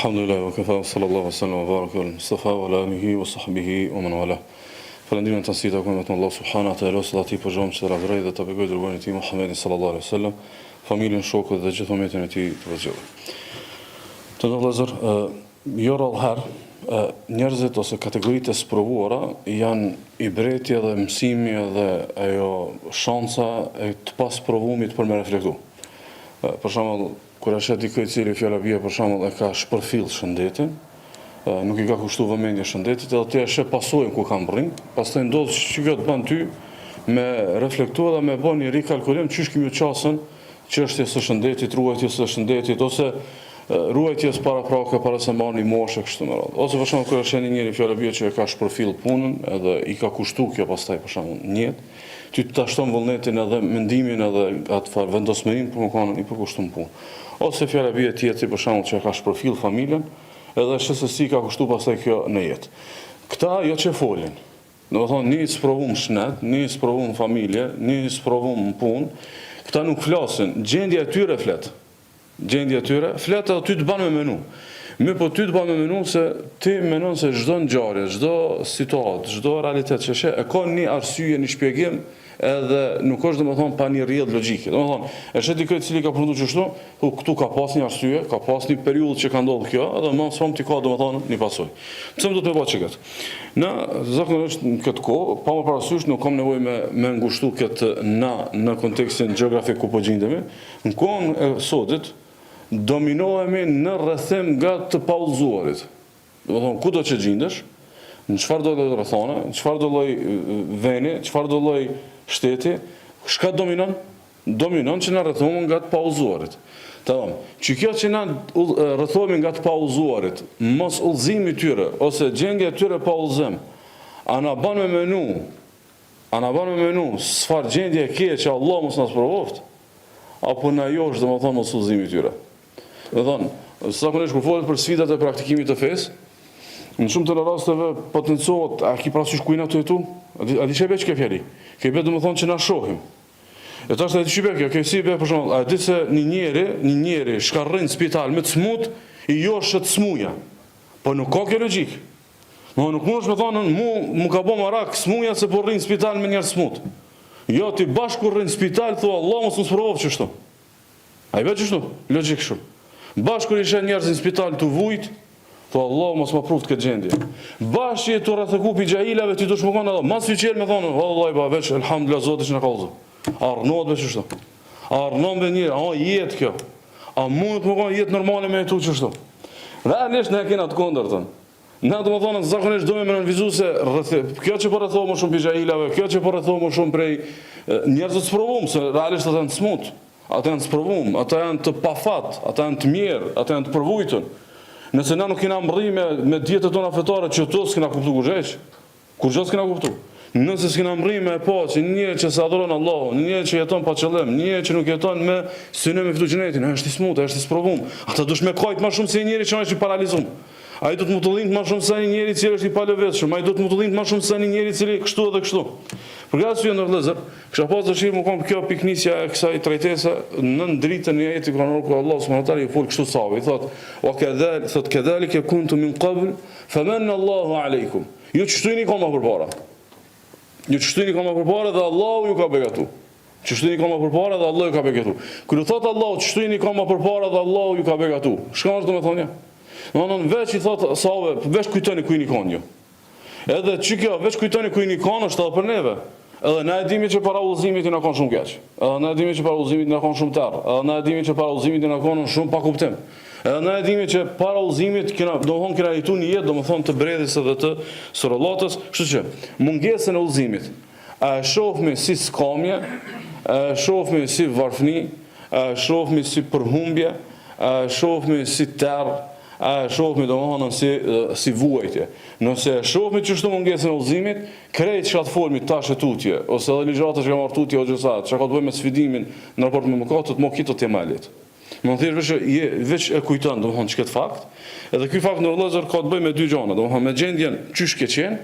Alhamdulillah wa kafa sallallahu alaihi wasallam wa baraka al Mustafa wa ala alihi wa sahbihi wa man wala. Falënderimet të nësita ku me të Allah subhanahu wa taala, salati për xham që lavdëroj dhe të begoj dërguarin e tij Muhammedin sallallahu alaihi wasallam, familjen, shokët dhe gjithë umetin e tij të vëzhgjellë. Të vëllezër, jo rrallëherë njerëzit ose kategoritë e sprovuara janë i breti dhe mësimi dhe ajo shansa e të pasprovumit për me reflektu. Për shembull, kur është dikë i cili fjala bie për shembull e ka shpërfill shëndetin, nuk i ka kushtuar vëmendje shëndetit, edhe ti e sheh pasojën ku kanë rrin, pastaj ndodh që kjo të bën ty me reflektuar dhe me bën një rikalkulim çish kimi çasën çështjes së shëndetit, ruajtjes së shëndetit ose ruajtjes para prake para se marrni moshë kështu me radhë. Ose për shembull kur është njëri fjala bie që e ka shpërfill punën, edhe i ka kushtuar kjo pastaj për shembull një jetë, ty të shton vullnetin edhe mendimin edhe atë farë vendosmërinë për më kanë i përkushtuar punë. Ose fjala bie tjetër për shembull që e ka shpërfill familjen, edhe shësësi ka kushtu pastaj kjo në jetë. Këta jo që folin. Do të thonë, një sprovum shnet, një sprovum familje, një sprovum punë, këta nuk flasin, gjendja e tyre flet. Gjendja e tyre flet edhe ty të ban me menu. Po ty të ban me menu se ti menon se çdo ngjarje, çdo situatë, çdo realitet që sheh e ka një arsye, një shpjegim, edhe nuk është domethënë pa një rrjedh logjike. Domethënë, është dikë i cili ka përfunduar kështu, këtu ka pas një arsye, ka pas një periudhë që ka ndodhur kjo, edhe më son ti ka domethënë një pasojë. Pse më do të bëj çka këtë? Në zakonisht në këtë kohë, pa më parasysh nuk kam nevojë me ngushtu këtë në kontekstin gjeografik ku po gjendemi. Në kohën e sodit dominohemi në rrethim nga të paullzuarit. Domethënë kudo që gjendesh, në çfarë do lloj rrethone, në çfarë do lloj veni, çfarë do lloj shteti, shka dominon? Dominon që na rrethohemi nga të paullzuarit. Tamam. Që kjo që na rrethohemi nga të paullzuarit, mos udhëzimi i tyre ose gjendja e tyre pa udhëzim, a na bën me menu, çfarë gjendje e keq që Allah mos na provoft, apo na josh domethënë mos udhëzimi i tyre. Domethënë, zakonisht kur folet për sfidat e praktikimit të fesë, në shumë të rasteve potencohet, a ki parasysh kujna të jetu? A di që e be që ke fjali? Ke be do më thonë që na shohim. E ta është a di që be kjo, ke si be për shumë, a di se një njeri shka rrinë në spital me të smut, i joshë të smuja. Po nuk ka kjo logik. Nuk mund është me thonë, mu ka bo marak smuja se po rrinë në spital me njerë smut. Jo, ti bashku rrinë në spital, thua, Allah mos më sprovov qështu. A i be qështu? Logik shumë. Bashkur ishe njerëz në spital të vujt, thua Allah mos më pruft këtë gjendje. Bashkë të rrethëkupi xhailave ti do të shmokon edhe. Mas fiqel me thonë, vallahi ba veç elhamdulillah Zoti që na ka udhëzuar. Arnohet me çështo. Arnon me një, jetë kjo. A mund të më kanë jetë normale me këtu çështo. Realisht ne kena të kundërtën. Ne do të thonë zakonisht do me nënvizu se kjo që po rrethohet më shumë pi xhailave, kjo që po rrethohet më shumë prej njerëzve të provum se realisht ata janë të smut. Ata janë të provum, ata janë të pafat, ata janë të mirë, ata janë të përvujtur. Nëse na nuk kena mrri me dietet tona fetare që to s'kena kuptu kur gjë s'kena kuptu. Nëse s'kena mrri me pa që një që se adhuron Allahun, një që jeton pa qëllim, një që nuk jeton me synim me fitu xhenetin, është i smut, është i sprovum. Ata dush me kajt më shumë se njëri që është i paralizum. Ai do të mutullinë më shumë se një njeri i cili është i palëveshëm, ai do të mutullinë më shumë se një njeri i cili kështu edhe kështu. Për këtë në vëllezër, kisha pas dëshirë më kom kjo piknisja e kësaj trajtese në dritën e ajetit kuranor ku Allah subhanahu wa taala i fol kështu sahabë, i thotë kedhalika kuntum min qabl famanna Allahu aleikum. Ju çështini koma përpara. Ju çështini koma përpara dhe Allahu ju ka begatu. Çështini koma përpara dhe Allahu ju ka begatu. Kur thotë Allahu çështini koma përpara dhe Allahu ju ka begatu. Çka është domethënia? Domethënë veç i thotë sahabë, veç kujtoni ku i nikon ju. Edhe që kjo, veç kujtoni ku i nikon është edhe për neve. Edhe na e dimi që para udhëzimit i na kanë shumë keq. Edhe na e dimi që para udhëzimit i na kanë shumë terr. Edhe na e dimi që para udhëzimit i na kanë shumë pa kuptim. Edhe na e dimi që para udhëzimit domethënë kena jetu një jetë domethënë të bredhës edhe të sorollatës, kështu që mungesën e udhëzimit a e shohmi si skamje, a e shohmi si varfëni, a e shohmi si përhumbje, a e shohmi si terr, a e shohmi domethënë si vuajtje. Nëse e shohmi çështo mungesën e udhëzimit, krejt çka të folmi tash e tutje, ose edhe ligjata që ka marrë tutje ose çka ka të bëjë me sfidimin në raport me mëkatet, mo kito temalit. Më thjesht veç e kujton domethënë çka fakt, edhe ky fakt në vëllezër ka të bëjë me dy gjëra, domethënë me gjendjen çysh ke qenë,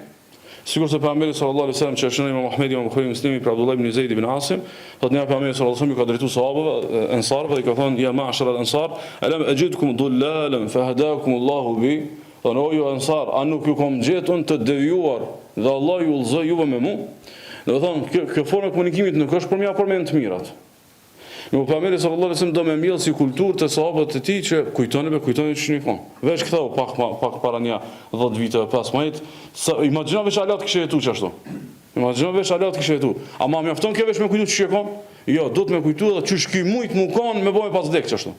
Sikur se pejgamberi sallallahu alaihi wasallam që është në Imam Ahmedi, Imam Buhari, Muslimi, për Abdullah ibn Zeid ibn Asim, thotë ne pejgamberi sallallahu alaihi wasallam ka drejtuar sahabëve, ansarëve dhe ka thënë ja ma'shar al-ansar, alam ajidkum dhullalan fahadakum Allahu bi. Thonë o ju ansar, a nuk ju kam gjetur unë të devijuar dhe Allah ju udhëzoi juve me mua? Do të thonë kjo formë komunikimit nuk është për mja përmend të mirat. Në pejgamberi sallallahu alaihi wasallam do më mbjell si kulturë të sahabët e tij që kujtoni ç'ni kanë. Veç këto pak para një 10 viteve pas mëjt, imagjino veç alat kishte jetu çashtu. Imagjino veç alat kishte jetu. Ama mjafton ke veç me kujtu ç'e kam? Jo, do të më kujtu edhe ç'është ky mujt më kanë me bëj pas vdek çashtu.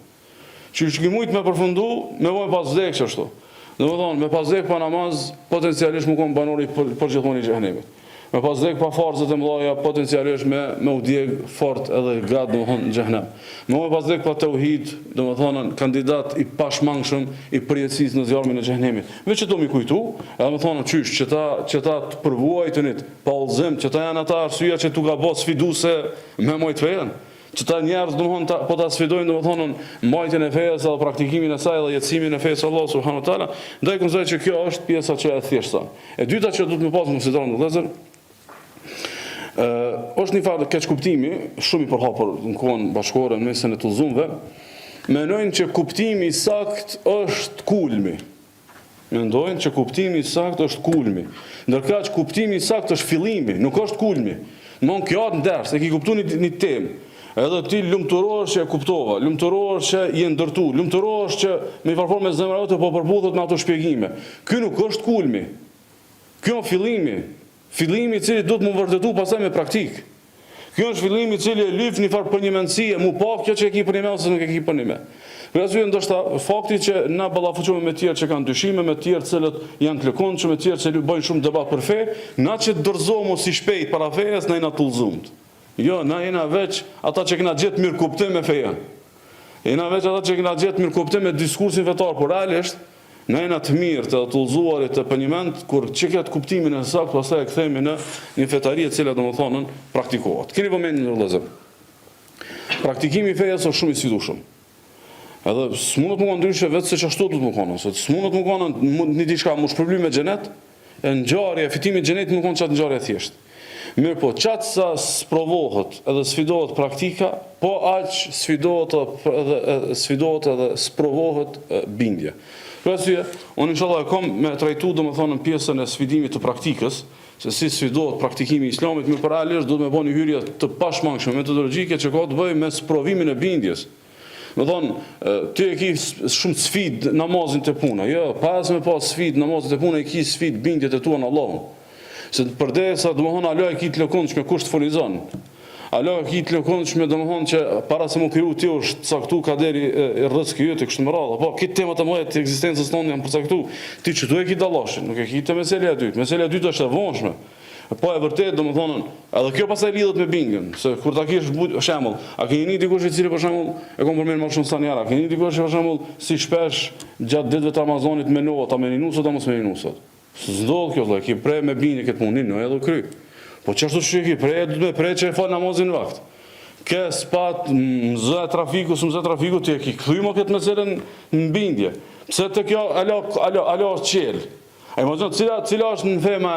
Ç'është ky mujt më përfundu me bëj pas vdek çashtu. Domethënë me pas vdek pa namaz potencialisht më kanë banori për gjithmonë i xhenemit. Me pas vdek pa farzat e mëdha potencialisht me u djeg fort edhe gat domethënë në xhenem. Me pas vdek pa tauhid, domethënë kandidat i pashmangshëm i përjetësisë në zjarmin e xhenemit. Veç çdo mi kujtu, domethënë çysh që ta të përvuajtënit pa udhëzim, që ta janë ata arsyeja që tu ka bë sfiduese me mojt fejen. Që ta njerëz domethënë po ta sfidojnë domethënë mbajtjen e fesë apo praktikimin e saj dhe jetësimin e fesë Allah subhanahu wa taala, ndaj konsideroj që kjo është pjesa që e thjeshta. E dyta që duhet të pas konsideron vëllezër, është një farë keq kuptimi, shumë i përhapur në kohën bashkore në mesin e tullzumëve, mendojnë që kuptimi i sakt është kulmi. Mendojnë që kuptimi i sakt është kulmi. Ndërka që kuptimi i sakt është fillimi, nuk është kulmi. Në kjo atë ndërës, e ki kuptu një temë, edhe ti lumturohesh që e kuptova, lumturohesh që je ndërtu, lumturohesh që me i farfor me zemra jote po përbuthet me ato shpjegime. Ky nuk është kulmi. Kjo është fillimi. Fillimi i cili duhet më vërtetu pastaj me praktik. Kjo është fillimi i cili e lyf një farë për një mendësie, mu pa kjo që e ki për një me ose nuk e ki për një me. Për arsye ndoshta fakti që na ballafuqojmë me tjerë që kanë dyshime, me tjerë cilët janë të lëkundshëm, me tjerë që bëjnë shumë debat për fe, na që dorëzohemi si shpejt para fejes, na jena tullzumt. Jo, na jena veç ata që kena gjetë mirë kuptim me fejen. Jena veç ata që kena gjetë mirë kuptim me diskursin fetar, por realisht na jena të mirë, të tullzuarit, të pënjiment, kur që këtë kuptimin e sakt, pastaj e kthehemi në një fetari e cila domethënë praktikohet. Keni vëmendje në vëllezër. Praktikimi i fejes është shumë i sfidueshëm. Edhe s'mundet më kanë ndryshe vetë se çashtu do të më kanë, se s'mundet më kanë një diçka më shpërblim me xhenet, e ngjarja, fitimi i xhenetit më kanë çat ngjarje thjesht. Mirë po, qatë sa sprovohet edhe sfidohet praktika, po aq sfidohet edhe sprovohet bindje. Për arsye, unë inshallah e kam me trajtu domethënë në pjesën e sfidimit të praktikës, se si sfidohet praktikimi i islamit, mirë realisht duhet me bëni hyrje të pashmangshme metodologjike që ka të bëjë me sprovimin e bindjes. Me thonë, ti e ki shumë sfid namazin të puna, jo, pas me pas sfid namazin të puna, i ki sfid bindjet e tua në Allahun. Se përdesa domethënë alo e ki të lëkundshme kush të furnizon. Alo e ki të lëkundshme domethënë që para se më kriju ti është caktu kaderi i rrezikut yt kështu më radhë. Po këtë tema të mëdha të ekzistencës tonë janë përcaktu. Ti çdo e ki dallashin, nuk e ki të mesela e dytë. Mesela e dytë është e vonshme. Po e vërtet domethënë, edhe kjo pastaj lidhet me bindjen, se kur ta kish për shembull, a keni një dikush i cili për shembull e kam përmend më shumë sanjara, keni një dikush për shembull si shpesh gjatë ditëve të Ramazanit menohet ta meninusot apo mos meninusot. S'ndodh kjo vëllai, ki prej me bindje këtë punin, no edhe kry. Po çfarë është ki prej, duhet me prej që e fal namazin në vakt. Ke spat mzë trafiku, mzë trafiku ti e ki kthymë këtë meselën në bindje. Pse të kjo alo qel. A imagino cila është në fe më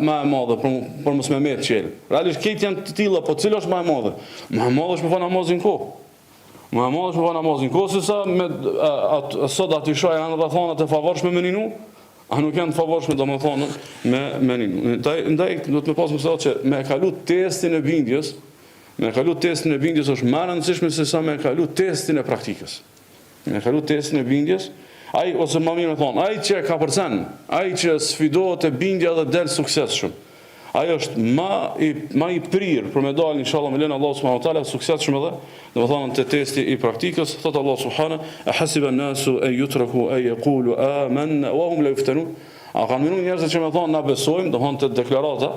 e madhe për mos me merr qel. Realisht këtë janë të tilla, po cila është më e madhe? Më e madhe është me fal namazin kohë. Më e madhe është me fal namazin kohë se sa me sot aty shoh janë rrethana të favorshme me ninu. A nuk janë të favorshme domethënë me ninu. Ndaj do të më pas mësoj që me kalu testin e bindjes, është më e rëndësishme se sa me kalu testin e praktikës. Me kalu testin e bindjes, ai ose më mirë me thonë, ai që ka përcen, ai që sfidohet e bindja dhe del suksesshëm. Ai është më i prirë për me dalë inshallah me lenë Allah subhanahu wa taala suksesshëm edhe, domethënë te testi i praktikës, thot Allah subhanahu, a hasiba an-nasu an yutraku an yaqulu amanna wa hum la yuftanun. A kanë mënuar njerëzit që më thonë na besojmë, domethënë te deklarata,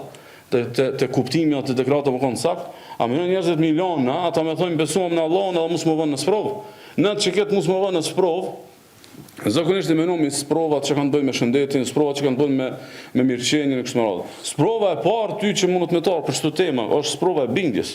te kuptimi atë deklarata më kanë sakt, a mënuar njerëzit miliona, ata më thonë besojmë në Allahun edhe mos më vënë në sprov. Në që këtë mos më vënë në sprov, zakonisht e menojmë sprovat që kanë bëjnë me shëndetin, sprovat që kanë bëjnë me mirëqenien e kështu me radhë. Sprova e parë ty që mundet me tar për çdo temë është sprova e bindjes.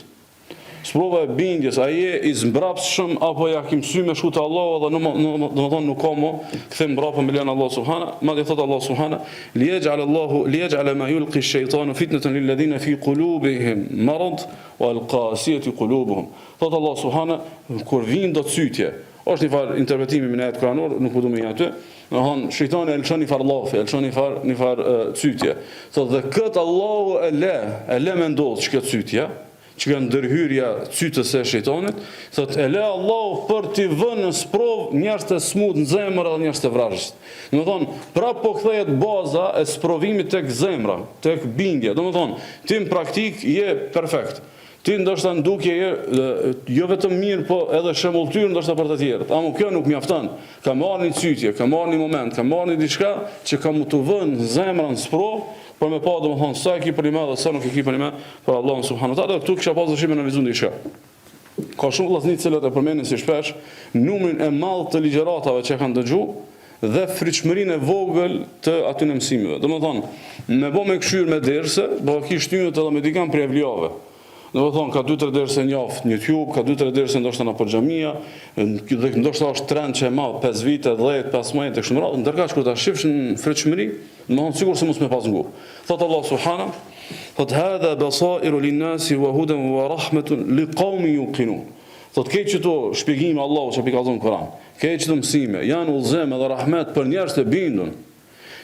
sprova e bindjes, a je i zmbrapshëm apo ja ke mësuar me shkut Allah dhe domethënë nuk ka më kthem mbrapa me lën Allah subhana, madje thot Allah subhana, liyaj'al ma yulqi ash-shaytanu fitnatan lil ladina fi qulubihim marad wal qasiyati qulubuhum. Thot Allah subhana, kur vin do cytje, është një farë interpretimi në ajet kuranor, nuk po du me aty. Domethënë shejtani e lëshon një farë llafi, e lëshon një farë cytje. Thotë dhe këtë Allahu e le me ndodh që këtë cytje, që ka ndërhyrja cytës së shejtanit, thotë e le Allahu për t'i vënë në sprov njerëz të smut në zemër dhe njerëz të vrajshës. Domethënë, prapë po kthehet baza e sprovimit tek zemra, tek bindja. Domethënë, ti në praktik je perfekt. Ti ndoshta ndukje jo vetëm mirë, po edhe shembulltyr ndoshta për të tjerët. Amo kjo nuk mjafton. Ka marrë një cytje, ka marrë një moment, ka marrë një diçka që ka mu të vënë zemrën sprov, për me pa domethënë sa e ki për një dhe sa nuk e ki për një për Allahun subhanuhu teala. Këtu kisha pas dëshirë me analizuar diçka. Ka shumë vllazëni të cilët e përmendin si shpesh numrin e madh të ligjëratave që kanë dëgjuar dhe frikshmërinë e vogël të aty në mësimeve. Domethënë, me bë me këshyr me derse, do kish shtynë edhe me dikën për evliave. Domethënë ka 2-3 derse në javë në YouTube, ka 2-3 derse ndoshta në xhamia, dhe ndoshta është trend që e madh 5 vite, 10, 15 të kështu me radhë, ndërkaq kur ta shifsh në frikshmëri, domethënë sikur se mos me pas ngu. Thot Allah subhana, thot hadha basairu lin-nasi wa hudan wa rahmatun liqaumin yuqinun. Thot keq çto shpjegimi Allahu që ka dhënë Kur'an. Keq çto mësime, janë udhëzim edhe rahmet për njerëz të bindur.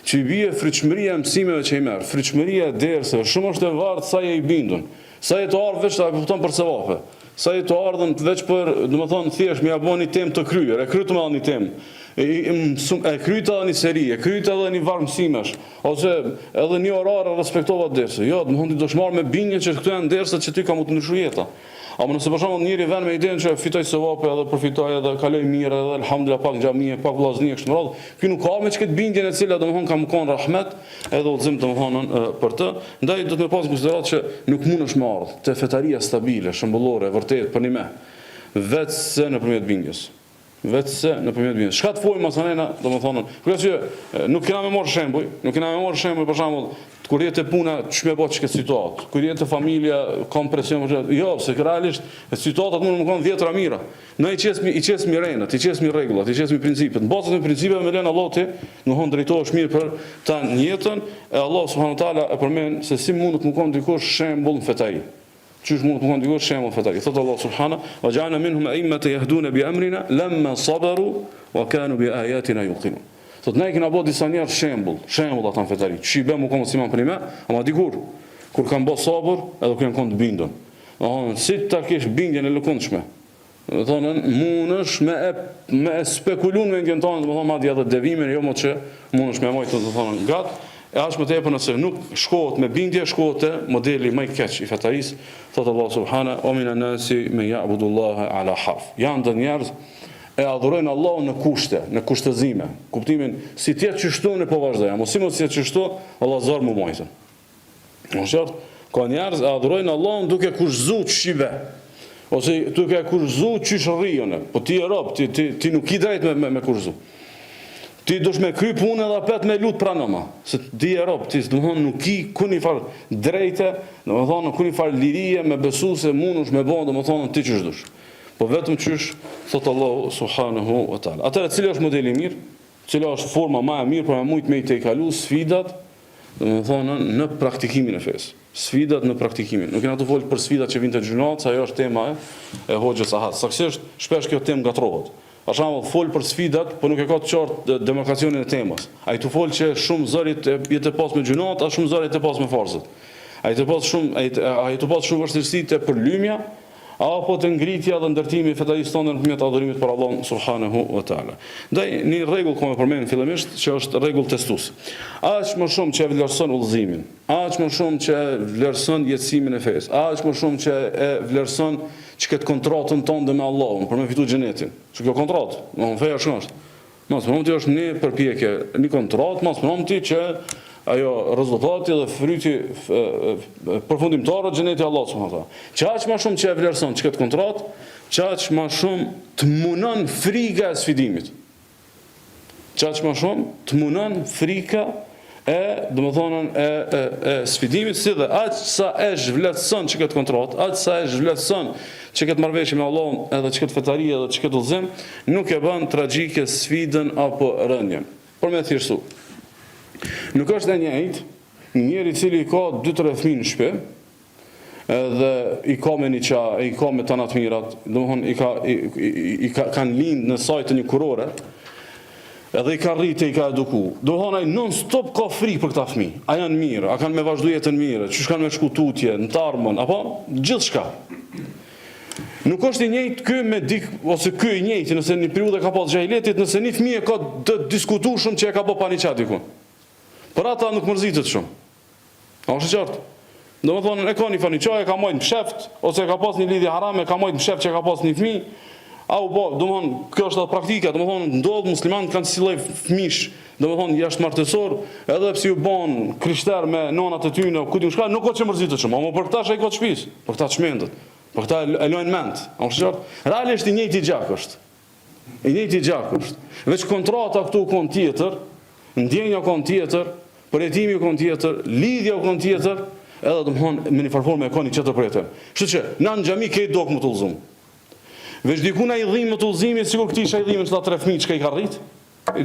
Që i bie frikshmëria e mësimeve që i merr, frikshmëria e derseve, shumë është e vartë sa je i bindur. Sa e të ardhë veç të kupton për sevape. Sa e të ardhën veç për, domethënë thjesht më ja bën një temë të kryer, e kryet me një temë. E kryet edhe një seri, e kryet edhe një varë mësimesh, ose edhe një orar respektova derse. Jo, domethënë ti do të marr me bindje që këto janë derset që ti ka më të ndryshuar jeta. Ama nëse për shembull njëri vjen me idenë që fitoj sevape edhe përfitoj edhe kaloj mirë edhe alhamdulillah pak xhamie, pak vllaznie kështu me radhë, ky nuk ka me çket bindjen e cila domethënë ka më kon rahmet edhe udhëzim domethënë për të. Ndaj do të më pas konsiderat që nuk mundesh me ardh te fetaria stabile, shembullore, vërtet për një me, vetëse nëpërmjet bindjes. Vetëse nëpërmjet bindjes. Çka të fojmë masanena, domethënë, kur që nuk kena me marr shembuj, për shembull kur jetë puna, ç'më bëj çka situatë. Kur jetë familja, kam presion, jo, se realisht situatat mund të më kanë 10 mira. Ne i qesmi renat, i qesmi rregullat, i qesmi principet. Në bazë të principeve me lën Allah ti, domthon drejtohesh mirë për ta jetën e Allah subhanahu taala e përmend se si mund të më kanë dikush shembull në fetari. Çish mund të më kanë dikush shembull në fetari. Thot Allah subhanahu wa ja'alna minhum a'immatan yahduna bi amrina lamma sabaru wa kanu bi ayatina yuqinun. Thot ne kena bërë disa njerëz shembull ata në fetari. Çi bëmu komo si më primë, ama dikur kur kanë bërë sabër, edhe kur janë kënd bindën. Si ta kesh bindjen e lëkundshme. Domethënë mundesh me spekulon me ndjen tonë, domethënë madje edhe devimin, jo më që mundesh me mojt domethënë gat. E as më tepër nëse nuk shkohet me bindje, shkohet te modeli më i keq i fetarisë. Thot Allah subhana, o mina nasi me ya'budullaha ala harf. Janë të njerëz e adhurojnë Allahun në kushte, në kushtëzime. Kuptimin si ti që shtonë po vazhdojmë, mos si mos si që shto, Allah zor më mojtën. Në qartë, ka njerëz e adhurojnë Allahun duke kushzuar shive. Ose duke kushzuar çish rrijon. Po ti e rob, ti nuk i drejt me kushzu. Ti dosh me kry punë edhe apet me lut pranoma. Se ti e rob, ti domthon nuk i kuni fal drejte, domthon nuk kuni fal lirie me besu se mundesh me bën domthon ti çish dush. Po vetëm qysh, thot Allah subhanahu wa ta'ala. Atëra cili është modeli i mirë, cila është forma më e mirë për me i tejkalu sfidat, domethënë në praktikimin e fesë. Sfidat në praktikimin. Nuk kena të folë për sfidat që vinë të gjunat, sa ajo është tema e hoxhës Ahad. Saktësisht shpesh kjo temë gatrohet. Për shembull, fol për sfidat, po nuk e ka të qartë demarkacionin e temës. Ai të fol që shumë zërit jetë pas me gjunat, a shumë zërit e pas me farzët. Ai të pas shumë vështirësi te përlymja, apo të ngritja dhe ndërtimi i fetarisë tonë nëpërmjet adhurimit për Allahun subhanahu wa taala. Ndaj një rregull që më përmend fillimisht, që është rregull testues. Aq më shumë që vlerëson udhëzimin, aq më shumë që vlerëson jetësimin e fesë, aq më shumë që e vlerëson që këtë kontratën tonë me Allahun për me fitu xhenetin. Që kjo kontratë, në feja është. Mos më ti është një përpjekje, një kontratë, mos më ti që ajo rezultati dhe fryti përfundimtar të xhenetit Allah subhanahu wa taala. Çaq më shumë që e vlerëson çka kontrat, çaq më shumë të munon frika e sfidimit. Çaq më shumë të munon frika e sfidimit, si dhe aq sa e zhvletëson që këtë kontratë, aq sa e zhvletëson që këtë marrëveshje me Allahun edhe që këtë fetari edhe që këtë udhëzim, nuk e bën tragjike sfidën apo rënjen. Por me thjeshtu. Nuk është e njëjtë njëri i cili ka 2-3 fëmijë në shtëpi, edhe i ka me një qa, i ka me të natë mirat, kanë lindë në sajtë një kurore, edhe i ka rritë, i ka eduku. Ai non-stop ka frikë për këta fëmijë. A janë mirë, a kanë me vazhdu jetën mirë, që shkanë me shku tutje, në tarmën, apo gjithë shka. Nuk është i njëjtë ky me ose ky i njëjtë, nëse një periudhë ka pas xhahiletit, nëse një fëmijë ka të diskutueshëm që e ka bë pa një qa dikun. Por ata nuk mërzitet shumë. A është qartë? Domethënë e ka një faniçaj, e ka marrë në sheft, ose e ka pas një lidhje harame, e ka marrë në sheft që e ka pas një fëmijë. Domethënë kjo është praktika, domethënë ndodh muslimanë kanë si lloj fëmijësh, domethënë jashtëmartësor, edhe pse u bën krishterë me nënat e tyre, ku diun çka, nuk ka që mërzitet shumë, ama për këta ai ka të shtëpis, për këta çmendet. Për këta e lojnë mend. A është qartë? Realisht i njëjti gjak është. I njëjti gjak është. Veç kontrata këtu kon tjetër, ndjenja kon tjetër, përjetimi kon tjetër, lidhja kon tjetër, edhe domthon me një farforme e ka një çetër për jetën. Kështu që na në xhami ke dok më të udhëzum. Veç dikuna i dhimbë të udhëzimit, sikur këtij ai dhimbën çdo 3 fëmijë çka i ka rrit.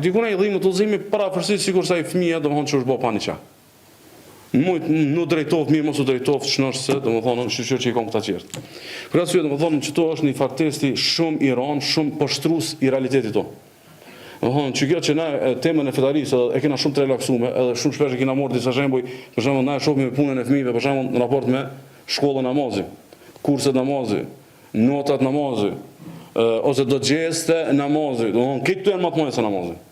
Dikuna i dhimbë të udhëzimit para përsi sikur sa i fëmia domthon ç'është bë pa niça. Nuk drejtoft mirë, mos u drejtoft ç'nosh se domethënë shoqëri që i kanë këta qertë. Për arsye domethënë që to është një fartesti shumë i rënd, shumë poshtrues i realitetit tonë. Domethënë çka që na temën e fetarisë e kena shumë të relaksuar, edhe shumë shpesh e kena marrë disa shembuj, për shembull na e shohim me punën e fëmijëve, për shembull në raport me shkollën namazit, kurset namazit, notat namazit, ose do gjeste namazit, domethënë këto janë më të mëdha se namazit.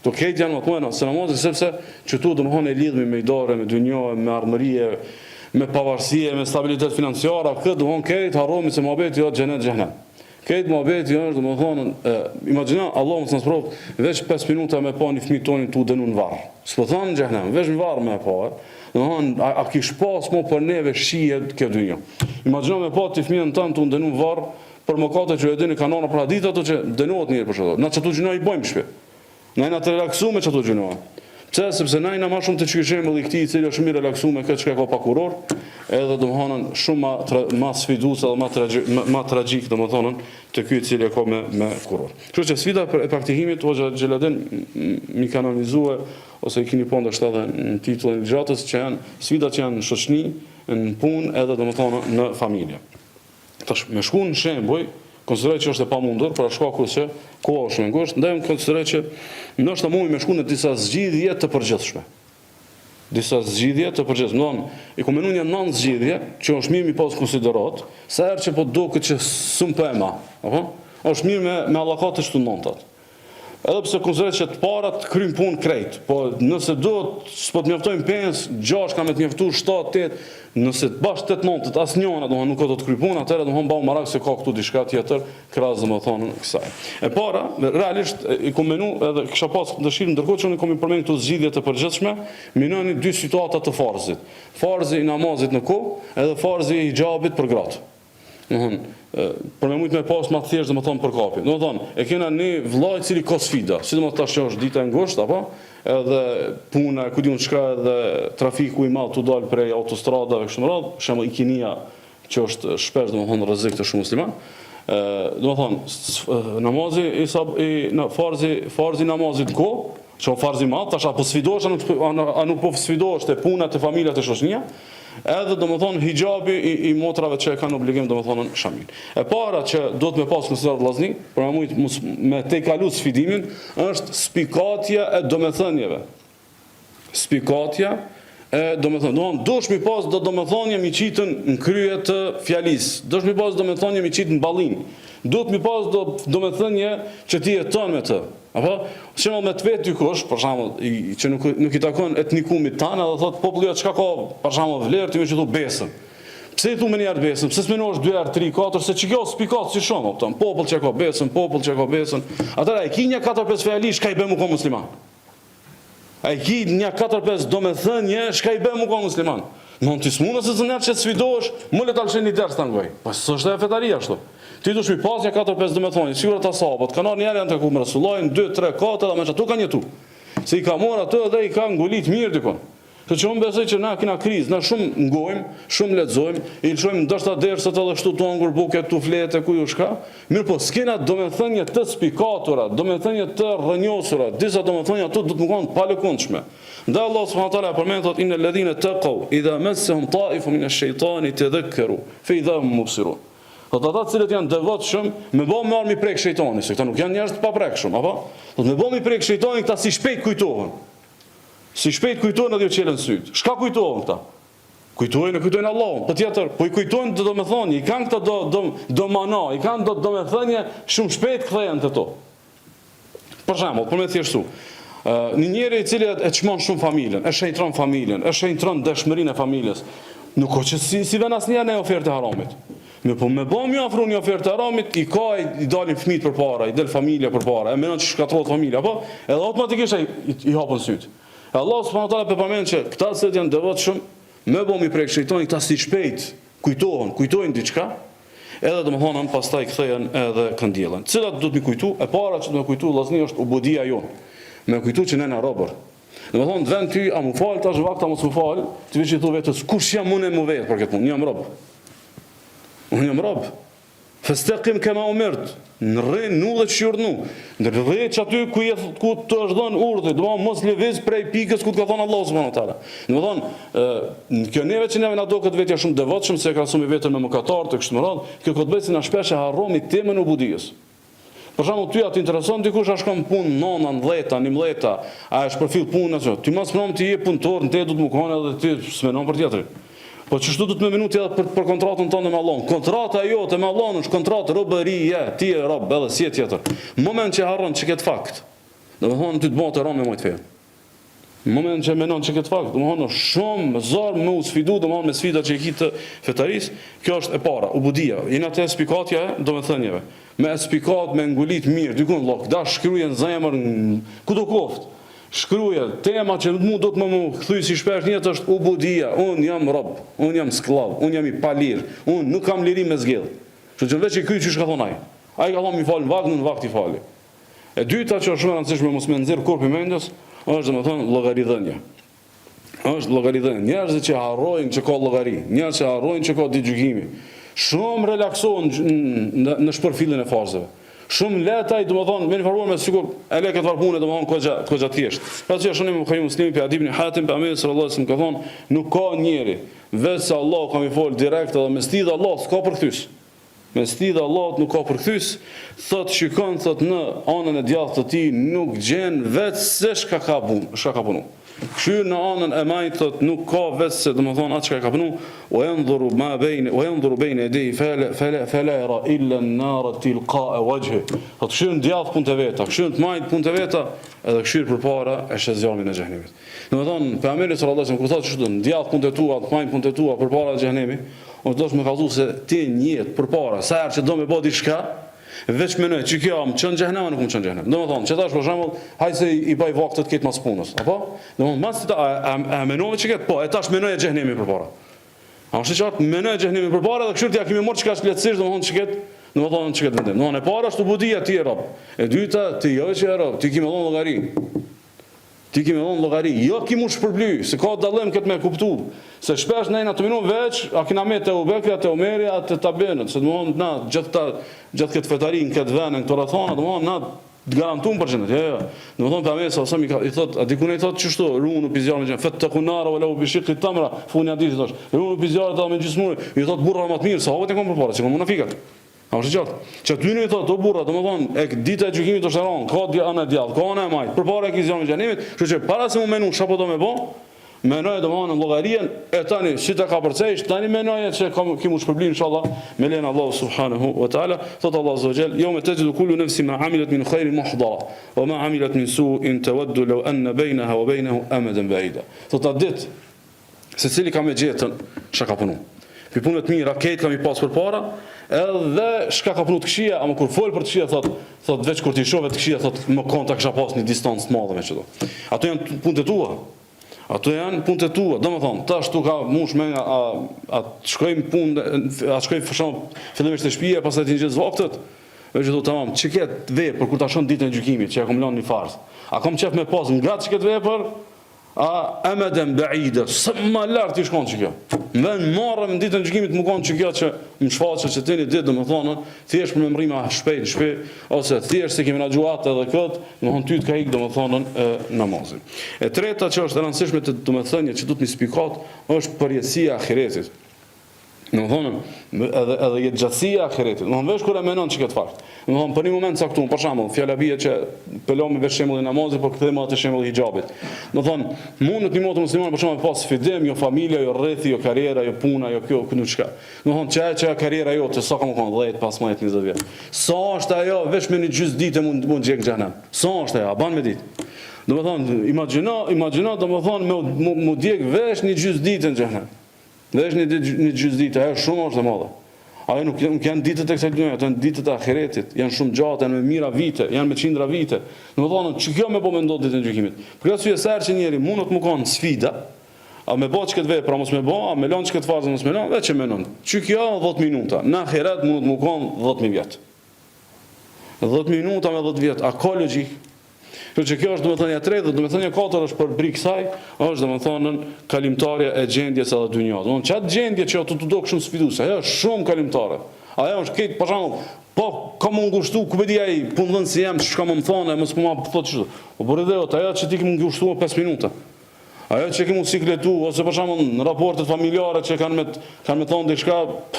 To këtë janë më të mëdha se namazit, sepse që tu domethënë e lidhemi me idare, me dynjë, me ardhmërie, me pavarësi, me stabilitet financiare, këtë domethënë këtë harromi se mohabeti është xhenet xhenem. Këtë mohabeti është domethënë imagjino Allahu mos na sprov veç 5 minuta me pa një fëmijë tonin tu dënu në varr. S'po thon xhenem, veç në varr me pa. Domethënë a kish pas më për neve shihet kjo dynjë. Imagjino me pa ti fëmijën tënd tu dënu në varr për mëkate që e dini kanona për hadith ato që dënohet mirë për shkak. Na çatu gjinoj i bëjmë në shtëpi. Na të relaksuar me çatu gjinoj. Pse? Sepse na më shumë të çështëm edhe këtij i cili është shumë i relaksuar me këtë çka ka pa kuror, edhe domethënë shumë më sfiduese dhe më tragjik domethënë te ky i cili ka me kuror. Kështu që sfida e praktikimit Hoxha Xheladin mi kanalizua ose i keni po ndoshta edhe në titullin e gjatës që janë sfidat që janë në shoqëni, në punë edhe domethënë në familje. Tash me shkuën në shembuj, konsideroj që është e pamundur për shkakun se koha është shumë e ngushtë, ndaj konsideroj që ndoshta mund me shkuën në disa zgjidhje të përgjithshme. Disa zgjidhje të përgjithshme. Domthonë, i komenun janë 9 zgjidhje që është mirë mi pas konsiderat, sa herë që po duket që s'u pema, apo? Është mirë me allokate të shtunontat. Edhe pse konsideroj që të parat kryjn punë krejt, po nëse duhet s'po të mjaftojnë 5, 6 kanë të mjaftuar 7, 8, nëse të bash 8-9 asnjëna domethënë nuk do të kryj punë, atëherë domethënë bau marak se ka këtu diçka tjetër krahas domethënë kësaj. E para, realisht i kom menu edhe kisha pas dëshirë ndërkohë që unë kom përmend këto zgjidhje të përgjithshme, minoni 2 situata të farzit. Farzi i namazit në kohë edhe farzi i hijabit për gratë. Për me mujtë me pas ma thjesht domethënë për kapi. Domethënë, e kena një vllaj i cili ka sfida, sidomos tash që është dita e ngushtë apo edhe puna, ku diun çka edhe trafiku i madh tu dal prej autostradave kështu më radh, për shembull ikinia që është shpesh domethënë rrezik të shumë musliman. Domethënë, namazi farzi namazit ko, që farzi madh, tash apo sfidohesh a nuk po sfidohesh te puna te familja te shoqënia. Edhe domethënë hijabi i motrave që kanë obligim domethënë shamin. E para që do të më pas konsiderat vllazni, për me te kalu sfidimin, është spikatja e domethënieve. Spikatja e domethënieve. Dosh mi pas domethënie mi qitën në krye të fjalisë. Dosh mi pas domethënie mi qitën në ballin. Duhet mi pas domethënie që ti jeton me të. Apo, shembull me të vetë dikush, për shembull, që nuk i takon etnikumit tanë, edhe thotë populli çka ka, për shembull, vlerë ti më që thu besën. Pse i thu më një herë besën? Pse s'menosh 2 herë, 3, 4, se çka spikat si shumë, kupton? Popull që ka besën, popull që ka besën. Atëra e ki një 4-5 fjali, çka i bën mu ko musliman? Ai ki një 4-5 domethënie, çka i bën mu ko musliman? Mund të smunë se zënë që sfidohesh, më le ta lëshë një ders tangoj. Po s'është e fetaria ashtu. Ti dush mi pasja 4-5 domethënie, sigurisht ata sahabët kanë ardhur një herë janë tek Resulllahi, 2, 3, 4 edhe me çatu kanë jetu. Se i ka marrë atë dhe i ka ngulit mirë dikon. Që unë besoj që na kena krizë, na shumë ngojmë, shumë lexojmë, i lëshojmë ndoshta dersat edhe ashtu tu ngur buke, tu flete, ku ju shka. Mirë po, s'kena domethënie të spikatura, domethënie të rrënjosura, disa domethënie ato do të më kanë pa lëkundshme. Nda Allah subhanahu wa taala përmend thotë innal ladhina taqaw idha massahum ta'ifun min ash-shaytani tadhakkaru fa idha hum mubsirun. Do ata të cilët janë devotshëm, me bë më armi prek shejtani, se këta nuk janë njerëz të paprekshëm, apo? Do të më bë mi prek shejtani, këta si shpejt kujtohen. Si shpejt kujtojnë atë qelën syt. Shka kujtojnë këta? Kujtojnë Allahun. Patjetër, po i kujtojnë do me thënë, i kanë këta do mana, i kanë do me thënje shumë shpejt kthehen të to. Për shembull, për me thjeshtu, një njeri i cili e çmon shumë familjen, e shëntron familjen, e shëntron dashmërinë e familjes. Nuk ka që si vjen asnjëherë në ofertë e haramit. Po me bëm ju afru një ofertë e haramit, i dalin fëmijët përpara, i del familja përpara, e mendon që shkatërrohet familja, apo? Edhe automatikisht i hapën syt. Allah subhanahu wa taala përmend që këta që janë devotshëm, më bëmi prek shejtani, këta si shpejt kujtojnë diçka, edhe domethënë pastaj kthehen edhe këndjellën. Cilat do të më kujtu? E para që do të më kujtu vllazni është ubudia jon. Më kujtu që ne na robër. Domethënë vend ty a më fal tash vakt a mos më fal, ti veç i thu vetes kush jam unë më vet për këtë punë, jam rob. Unë jam rob. Fastaqim kama umirt. Në rrin nu dhe qyrnu. Në rrit që aty ku të është dhënë urdhë, do mos lëviz prej pikës ku të ka thonë Allah subhanahu wa taala. Domethënë, kjo neve që neve na do këtë vetja shumë devotshëm se krahasumi vetëm me mëkatar të kështu me radhë, kjo këtë bëj se na shpesh e harromi temën e ubudijës. Për shembull, ty atë intereson dikush a shkon punë 9, 10, 11, a është përfill punë ashtu. Ti mos pron ti je punëtor, te do të më kanë edhe ti s'menon për tjetrin. Po çështu do të më minuti edhe për kontratën tonë me Allahun. Kontrata jote me Allahun është kontratë robërie, ti je rob edhe si tjetër. Në moment që harron çka këtë fakt, domethënë ty të bëhet rënë me mojt fe. Në moment që mendon çka këtë fakt, domethënë shumë zor më u sfidu domethënë me sfidat që i kitë fetaris, kjo është e para, ubudia. Jena të spikatja domethënieve. Me spikat me ngulit mirë, dikun llok, dash shkruajnë zemër kudo koft. Shkruaj tema që mu do të më kthyj si shpesh njëtë është ubudia, unë jam rob, unë jam sklav, unë jam i palir, unë nuk kam liri me zgjedh. Kështu që veç i kyç çka thon ai. Ai ka thonë mi fal në vakt i fali. E dyta që është shumë e rëndësishme mos më nxjerr korpi mendjes, është domethënë llogaridhënia. Është llogaridhënia. Njerëzit që harrojnë që ka llogari, njerëz që harrojnë që ka ditë shumë relaksohen në shpërfilljen e fazave. Shumë letaj, domethënë, me informuar me sikur e le këtë varpunë domethënë koxha thjesht. Pasi është shumë Buhari Muslimi pe Adibin Hatim pe Amir sallallahu alaihi wasallam ka thonë, nuk ka njeri vetë se Allah ka më fol direkt edhe me stidh Allah s'ka përkthyes. Me stidh Allah nuk ka përkthyes, thot shikon thot në anën e djathtë të tij nuk gjen vetë se çka ka punu. Kështu në anën e majt thot nuk ka vetë se domethënë atë çka ka punu, o yanzuru ma bayna wa yanzuru bayna yadayhi fala yara illa an-nar tilqa wajhi. Thot kështu djathtë punë të veta, kështu të majt punë të veta, edhe kështu përpara është zjarmi në xhenemit. Domethënë pejgamberi sallallahu alajhi wasallam kur thotë kështu djathtë punë të tua, të majt punë të tua përpara xhenemit, o do të më kallëzu se ti një jetë përpara, sa herë që do më bë diçka, veç menoj që kjo më çon xhenem apo nuk më çon xhenem. Domethënë, që tash për shembull, hajse i baj vaktet këtë mas punës, apo? Domethënë, mas a menove që këtë, po, e tash menoj xhenemi përpara. A është qartë, menoj xhenemi përpara dhe kështu ja kemi marrë çka shpletësisht, domethënë çket, domethënë çket vendim. Domethënë, e para është ubudia ti e rob. E dyta, ti jo që e rob, ti kimë dhon llogari. Ti kimë dhon llogari, jo ki mu shpërbly, se ka dallim këtë me kuptu. Se shpesh ne na të minun veç, a kena me te Ubekri, te Omeri, te Tabenët, se domethënë na gjatë këtë fetarin, këtë vënë, këto rrethana, domethënë na të garantuam për xhenet. Jo. Domethënë pejgamberi sa i thot, a dikun i thot çështu, ruunu pizjar me xhenet, fattakunara wala bi shiqqi tamra, funi hadith thosh. Ruunu pizjar ta me gjysmur, i thot burra më të mirë, sa hovet e kanë përpara, sikur munafikat. A është qartë? Që ty i thot, o burra, domethënë, e dita e gjykimit është e rënë, ka anë djallë, ka anë e majt, përpara e kizjar me xhenemit, kështu që para se më menu çapo do me bë, menoj domethënë llogarien e tani si ta ka përcejsh tani menoj se kimu shpërblim inshallah me len Allah subhanahu wa taala thot Allah azza wa jall yawma tajidu kullu nafsin ma amilat min khairin muhdara wa ma amilat min su'in tawaddu law anna baynaha wa baynahu amadan ba'ida thot atë se cili ka me gjetën çka ka punu pi punë të mira këtë kam i pas përpara edhe çka ka punu të këqija ama kur fol për të këqija thot veç kur ti shohë të këqija thot më konta kisha pas një distancë të madhe me çdo ato janë punët e tua. Ato janë punët e tua, domethënë, tash tu ka mush me a shkojmë punë, a shkojmë për shembull fillimisht te shtëpia, pastaj ti ngjet vaktet. Veç thotë tamam, çiket vepër kur ta shon ditën e gjykimit që e kam lënë një farz. A kam qef me pas nga çiket vepër? A amadan ba'ida, sa më lart i shkon që kjo. Në marrëm në ditën e gjykimit më kanë që kjo që më shfaqet që tani ditë domethënë thjesht për me mrima shpejt ose thjesht se kemi na gjuat edhe kët, domethënë ty të ka ik domethënë namazin. E treta që është e rëndësishme të domethënë që duhet të spikat është përjetësia e ahiretit. Domethënë edhe jetëgjatësia e ahiretit. Domethënë vesh kur e mendon çka të fakt. Domethënë për një moment caktuar, për shembull, fjala bie që pelom me vesh shembullin e namazit, por kthehemi atë shembull i hijabit. Domethënë mundet një motë muslimane për shembull pas sfidim, jo familja, jo rrethi, jo karriera, jo puna, jo kjo, këtu çka. Domethënë çaja karriera jote sa kam qenë 10, 15, 20 vjet. Sa është ajo vesh me një gjys ditë mund gjej në xhenem. Sa është ajo, ban me ditë. Domethënë imagjino domethënë mu djeg vesh një gjys ditë në xhenem. Dhe është një gjysditë, ajo shumë është e madhe. Ajo nuk janë ditët e kësaj dhunje, ato janë ditët e ahiretit, janë shumë gjatë, janë me mijëra vite, janë me qindra vite. Domethënë, ç'kjo më po mendon ditën e gjykimit. Për këtë arsye sa që njëri mund të më kon sfida, a me bë çka të vepra, mos me bë, a me lën çka të fazë, mos me lën, vetë që mendon. Ç'kjo 10 minuta, në ahiret mund të më kon 10.000 vjet. 10 minuta me 10 vjet, a ka logjik? Që kjo është domethënë e tretë, domethënë e katërt është për bri kësaj, është domethënë kalimtarja e gjendjes edhe dynjas. Domethënë çat gjendje që ato të duk shumë sfiduese, ajo është shumë kalimtare. Ajo është këtë për shembull, po kam ngushtu, ku di ai, punën si jam, çka më thonë, mos më thotë kështu. Po por edhe ajo që ti ke ngushtuar 5 minuta. Ajo që kemi sikletu ose për shembull në raportet familjare që kanë me thonë diçka,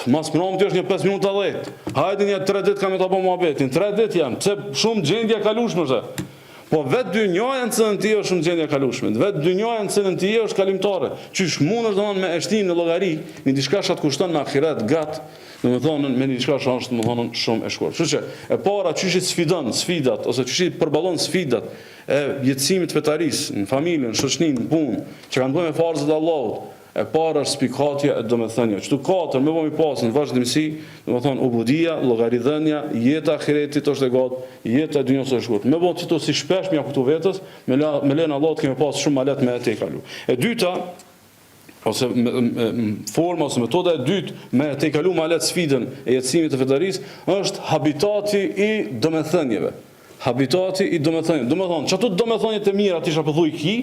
mas prom ti është një 5 minuta 10. Hajde një 3 ditë kam të apo mohabetin. 3 ditë janë, pse shumë gjendje kalueshme është. Po vetë dynjaja në cilën ti është shumë gjendje kalueshme. Vetë dynjaja në cilën ti është kalimtare. Qysh mundesh domthon me e shtin në llogari, në diçka që të kushton në ahiret gat, domethënë me diçka që është domethënë shumë e shkurt. Kështu që e para çysh sfidon sfidat ose çysh përballon sfidat e jetësimit fetarisë në familjen, në shoqërinë, në punë, që kanë bërë me farzët e Allahut. E para është spikatja e domethënia. Çto katër më vonë pas në vazhdimsi, domethënë ubudia, llogaridhënia, jeta e ahiretit është e gat, jeta e dynjës është e shkurt. Më vonë çto si shpesh më kuptu vetës, me lehen Allahut kemi pas shumë malet me atë kalu. E dyta ose forma ose metoda e dytë me të kalu malet sfidën e jetësimit të fetarisë është habitati i domethënieve. Habitati i domethënieve. Domethënë, çato domethënie të mira ti shapëthuj ki,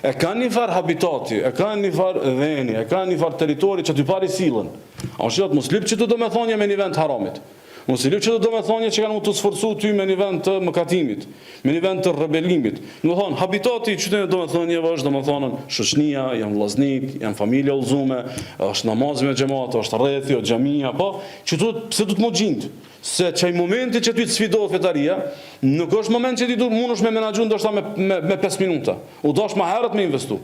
e kanë një farë habitati, e kanë një farë dheni, e kanë një farë territori që ty pari sillen. A është mos lip që të domethënie me një vend haramit. Mos lip që të domethënie që kanë mund të sforcu ty me një vend të mëkatimit, me një vend të rebelimit. Domethënë, habitati i qytetit domethënieve është domethënë shoqënia, janë vllaznik, janë familja udhëzume, është namazi me xhamat, është rrethi, o xhamia, po, që pse do të më gjind? Se çaj momenti që ty të sfidohet fetaria, nuk është moment që ti mundesh me menaxhu ndoshta me 5 minuta. U dosh më herët me investu.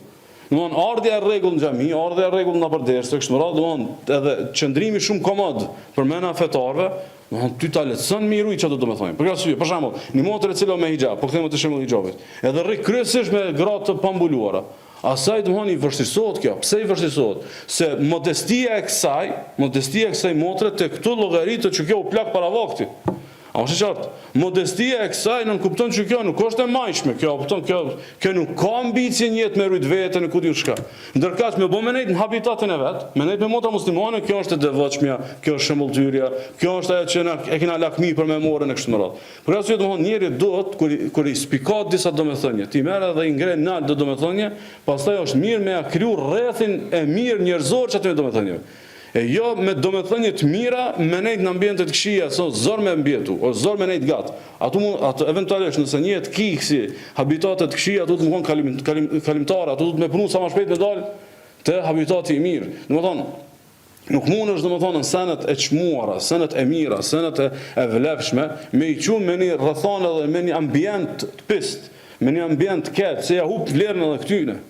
Domthon ardha e rregull në xhami, ardha e rregull në përdesë, kështu më radh, domthon edhe qëndrimi shumë komod për mena fetarëve, domthon ty ta lehtëson me ruaj çfarë do të thonë. Për arsye, për shembull, një motër e cila me hijab, po kthejmë të shembull hijabit. Edhe rri kryesisht me gratë të pambuluara. Asaj domthon i vështirësohet kjo. Pse i vështirësohet? Se modestia e kësaj motre te këto llogaritë që kjo u plak para vakti. A është qartë? Modestia e kësaj nuk kupton që kjo nuk është e majshme, kjo nuk ka ambicje një jetë me rujt vete në kuti u shka. Ndërkaq me bo me nejtë në habitatin e vetë, me nejtë me motra muslimane, kjo është e devotshmja, kjo është shembulltyrja, kjo është ajo që e kena lakmi për me morën e kështu me radhë. Për arsye domthon njëri duhet kur i spikat disa domethënie, ti merr edhe i ngren nalt do domethënie, pastaj është mirë me ja kriju rrethin e mirë njerëzor çatë domethënie. E jo me domethënie të mira me nejt në ambiente të këqija, so zor me mbietu, o zor me nejt gat. Ato eventualisht nëse një jetë kiksi, habitate të këqija, ato do të mkon kalimtare, ato do të më punu sa më shpejt me dal te habitati i mirë. Domethënë nuk mundesh domethënë në senet e çmuara, senet e mira, senet e vlefshme, me i qumë me një rrethon edhe me një ambient të pist, me një ambient të keq, se ja hub vlerën edhe këtyne.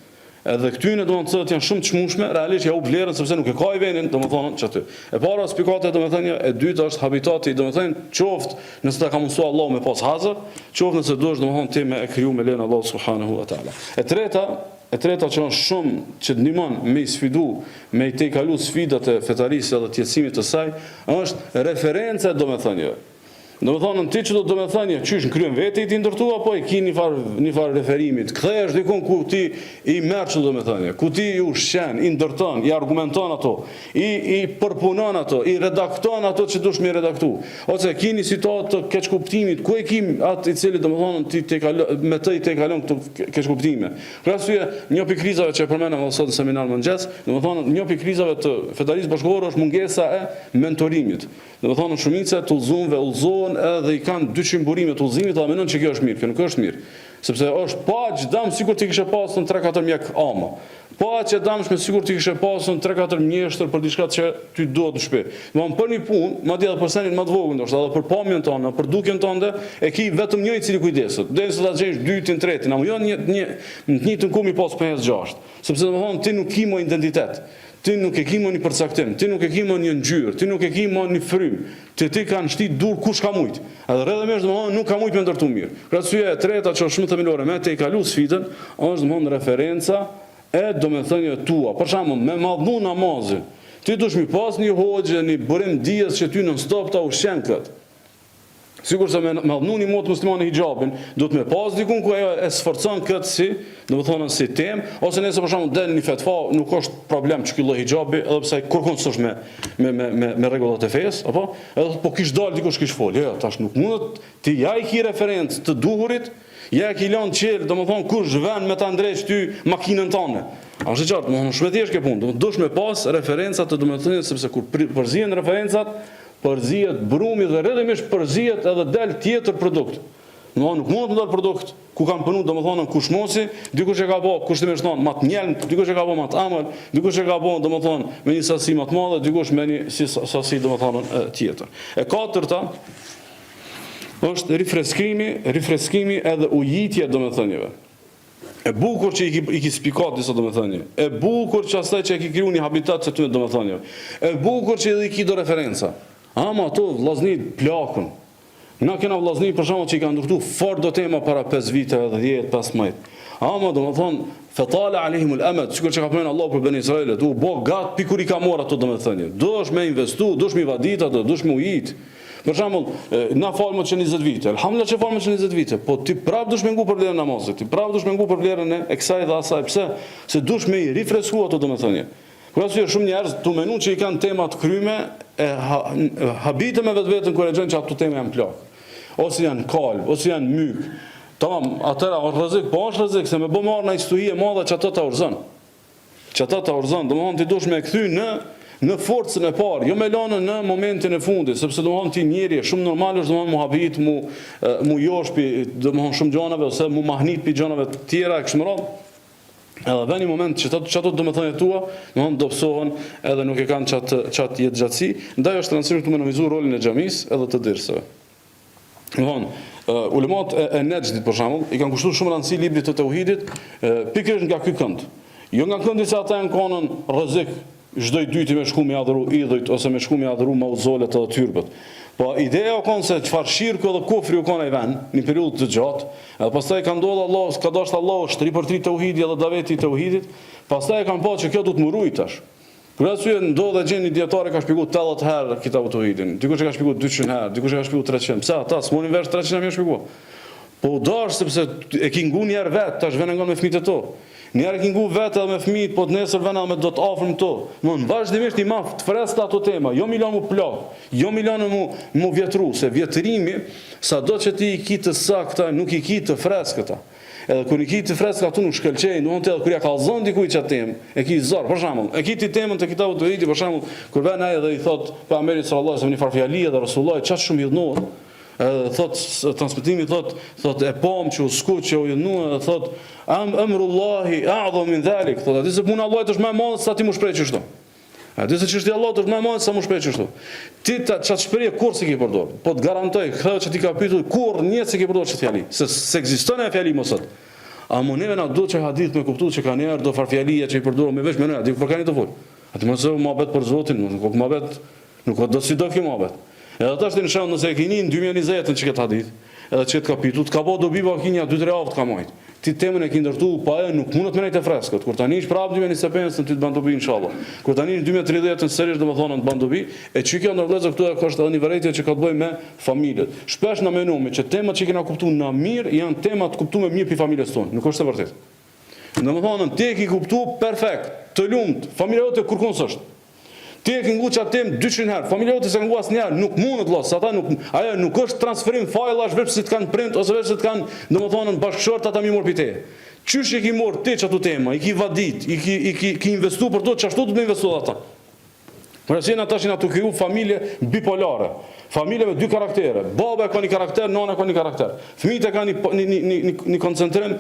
Edhe këtyne domethënë janë shumë të çmueshme, realisht ja u vlerën sepse nuk e ka i venin domethënë çaty. E para spikate domethënë e dyta është habitati domethënë qoftë nëse ta ka mësuar Allahu me pas hazër, qoftë nëse duhesh domethënë ti me e kriju me lenin Allahu subhanahu wa taala. E treta që është shumë që ndihmon me sfidu, me të kalu sfidat e fetarisë dhe të jetësimit të saj, është referenca domethënieve. Domethënë ti çdo domethënie qysh në kryen vetë i ti ndërtua apo i ki një far referimit. Kthehesh dikon ku ti i merr çdo domethënie, ku ti i ushqen, i ndërton, i argumenton ato, i përpunon ato, i redakton ato që dush me redaktu. Ose keni situatë të keq kuptimit, ku e kim atë i cili domethënë ti me të i te kalon këto keq kuptime. Për arsye, një pikë krizave që e përmendëm sot në seminar mëngjes, domethënë një pikë krizave të federalismit bashkëkohor është mungesa e mentorimit. Domethënë shumica të udhëzuar edhe i kanë 200 burime të udhëzimit dhe mendon që kjo është mirë, kjo nuk është mirë. Sepse është paq dëm sikur ti kishe pasur 3-4 mjek ama. Paq e dëmshme sikur ti kishe pasur 3-4 mjeshtër për diçka që ty duhet në shtëpi. Domethënë për një punë, madje edhe për senin më të vogël ndoshta edhe për pamjen tonë, për dukjen tonë, e ki vetëm një i cili kujdeset. Derisa ta gjesh dytin, tretin, apo jo në njëjtën kumi pas 5-6. Sepse domethënë ti nuk ke më identitet. Ti nuk e ke më një përcaktim, ti nuk e ke më një ngjyrë, ti nuk e ke më një frym, ti kanë shtit dur kush ka mujt. Edhe rrëdhëmisht domethënë nuk ka mujt me ndërtu mirë. Për arsye e treta që është shumë themelore me të i kalu sfidën, është domethënë referenca e domethënieve tua. Për shembull, me madhnu namazin. Ti dush mi pas një hoxhë, një burim dijes që ty non stop ta ushqen kët. Sigur se me madhnu një motë muslimane hijabin, duhet me pas dikun ku ajo e sforcon këtë si, domethënë si temë, ose nëse për shembull del një fetva, nuk është problem që ky lloj hijabi, edhe pse kërkon s'është me rregullat e fesë, apo? Edhe po kish dal dikush kish fol. Jo, tash nuk mundet ti ja i ki referencë të duhurit, ja ki lënë qel, domethënë kush vën me ta ndreq ty makinën tënde. Është qartë, domethënë shumë thjesht kjo punë. Dush me pas referenca të domethënë sepse kur përzihen referencat përzihet brumi dhe rrëdhëmisht përzihet edhe del tjetër produkt. Nuk mund të ndal produkt ku kanë punu domethënë kushmosi, dikush e ka bë kushtimisht thon më të njelm, dikush e ka bë më të amël, dikush e ka bë domethënë me një sasi më të madhe, dikush me një sasi domethënë tjetër. E katërta është rifreskimi edhe ujitja domethënieve. E bukur që i ki spikat disa domethënie. E bukur që asaj që e ki kriju një habitat që ty domethënieve. E bukur që edhe i ki do referenca. Ama ato vllaznit plakun. Na kena vllazni për shembull që i kanë ndërtu fort do tema para 5 vite edhe 10, 15. Ama domethënë fatala alehimul amad, sikur që ka thënë Allah për Bani Israilit, u bë gat pikur i ka marrë ato domethënie. Dush me investu, dush me vadit ato, dush me ujit. Për shembull, na falmë që 20 vite. Alhamdulillah që falmë që 20 vite, po ti prap dush me ngu për vlerën e namazit, ti prap dush me ngu për vlerën e kësaj dhe asaj. Pse? Se dush me i rifresku ato domethënie. Kur arsye shumë njerëz tu mendon që i kanë tema të kryme e habite me vetveten kur e gjën që ato tema janë plak. Ose janë kalb, ose janë myk. Tamam, atëra është rrezik, po është rrezik se me bë marr në histori e madhe që ato ta urzon. Që ato ta urzon, domethënë ti dush me kthy në forcën e parë, jo me lënë në momentin e fundit, sepse domethënë ti njeri shumë normal është domethënë muhabit, mu joshpi, domethënë shumë gjanave ose mu mahnit pi gjanave të tjera kështu më radh. Edhe vjen një moment që ato domethënë tua, domethënë dobësohen edhe nuk e kanë çat jetë gjatësi, ndaj është rëndësishme të minimizoj rolin e xhamisë edhe të dersave. Domethënë ulemat e Nejdit për shembull i kanë kushtuar shumë rëndësi librit të tauhidit, pikërisht nga ky kënd. Jo nga këndi se ata janë konën rrezik çdo i dyti me shku me adhuru idhujt ose me shku me adhuru mauzolet edhe tyrbet. Po ideja o konë se çfarë shirku edhe kufri u konë ai vend në periudhë të gjatë, edhe pastaj ka ndodhur Allah, ka dashur Allah shtri për tri tauhidi edhe daveti i tauhidit, pastaj kanë pasur që kjo do të muroj tash. Për arsye ndodha gjë një dietar ka shpjeguar 80 herë kitabut tauhidin, dikush e ka shpjeguar 200 herë, dikush e ka shpjeguar 300. Pse ata s'monin vesh 300 herë shpjeguar? Po u dash sepse e ki ngu një herë vet, tash vjen ngon me fëmijët e tu. Një herë ki ngu vetë edhe me fëmijët, po të nesër vjen edhe me do të afërm to. Domthonë vazhdimisht i maf të freskët ato tema, jo milon mu plak, jo milon mu vjetru, se vjetrimi sado që ti i ki të sakta, nuk i ki të freskëta. Edhe kur i ki të freskët atu nuk shkëlqej, domthonë edhe kur ja kallzon dikujt çat temë, e ki zor. Për shembull, e ki ti temën te kitabut të Hidit, për shembull, kur vjen ai dhe i thot pejgamberit sallallahu alajhi wasallam një farfjali dhe Rasulullah çat shumë i dhënohet. Thot transmetimi thot e pam që u skuq që u jënua, thot amrullahi a'dham min dhalik, thot atë se puna e Allahut është më e madhe sa ti më shpreh kështu. Atë se çështja e Allahut është më e madhe sa më shpreh kështu. Ti çat shpreh kur se ke përdor. Po të garantoj, kjo që ti ka pyetur kur një se ke përdor çat fjali, se ekziston ai fjali mos sot. A më neve na duhet që hadith me kuptuar që kanë ardhur do farfjalia që i përdorin me vesh me ne, aty për kanë të fol. Atë mos e mohabet për Zotin, nuk mohabet, nuk do si do kjo mohabet. Edhe tash ti në shembull nëse e keni në 2020 që këtë hadith, edhe që të kapitut, ka bo dobi pa kinja 2-3 avë të ka majtë. Ti temën e ki ndërtu, pa e nuk mundet me nejtë e freskët. Kur tani ish prapë 2025 në ty të ban dobi, inshallah. Kur tani ish 2030 në sërish dhe më thonë në të ban dobi, e që kjo ndërvlezë këtu e kështë edhe një vërejtje që ka të bëj me familjet. Shpesh në menumi që temat që kena kuptu në mirë, janë temat kuptu me mirë për familjes tonë. Nuk është e vërtet. Në më thonë, ti e ki kuptu perfekt, të lumt, familja jote kërkun sështë. Ti e këngu që atë temë 200 herë, familja jote se këngu asë njerë, nuk mundet los, ajo nuk është transferim fajlash veç si të kanë print, ose veç si të kanë, në më thonë, bashkëshort ata mi morë pite. Qysh i ki morë ti që atu tema, i ki vadit, i ki investu për to, që ashtu të me investu dhe ata. Për e ata që nga të kriju familje bipolare, familje me 2 karaktere, baba e ka një karakter, nana e ka një karakter, fëmijët e ka një koncentrim,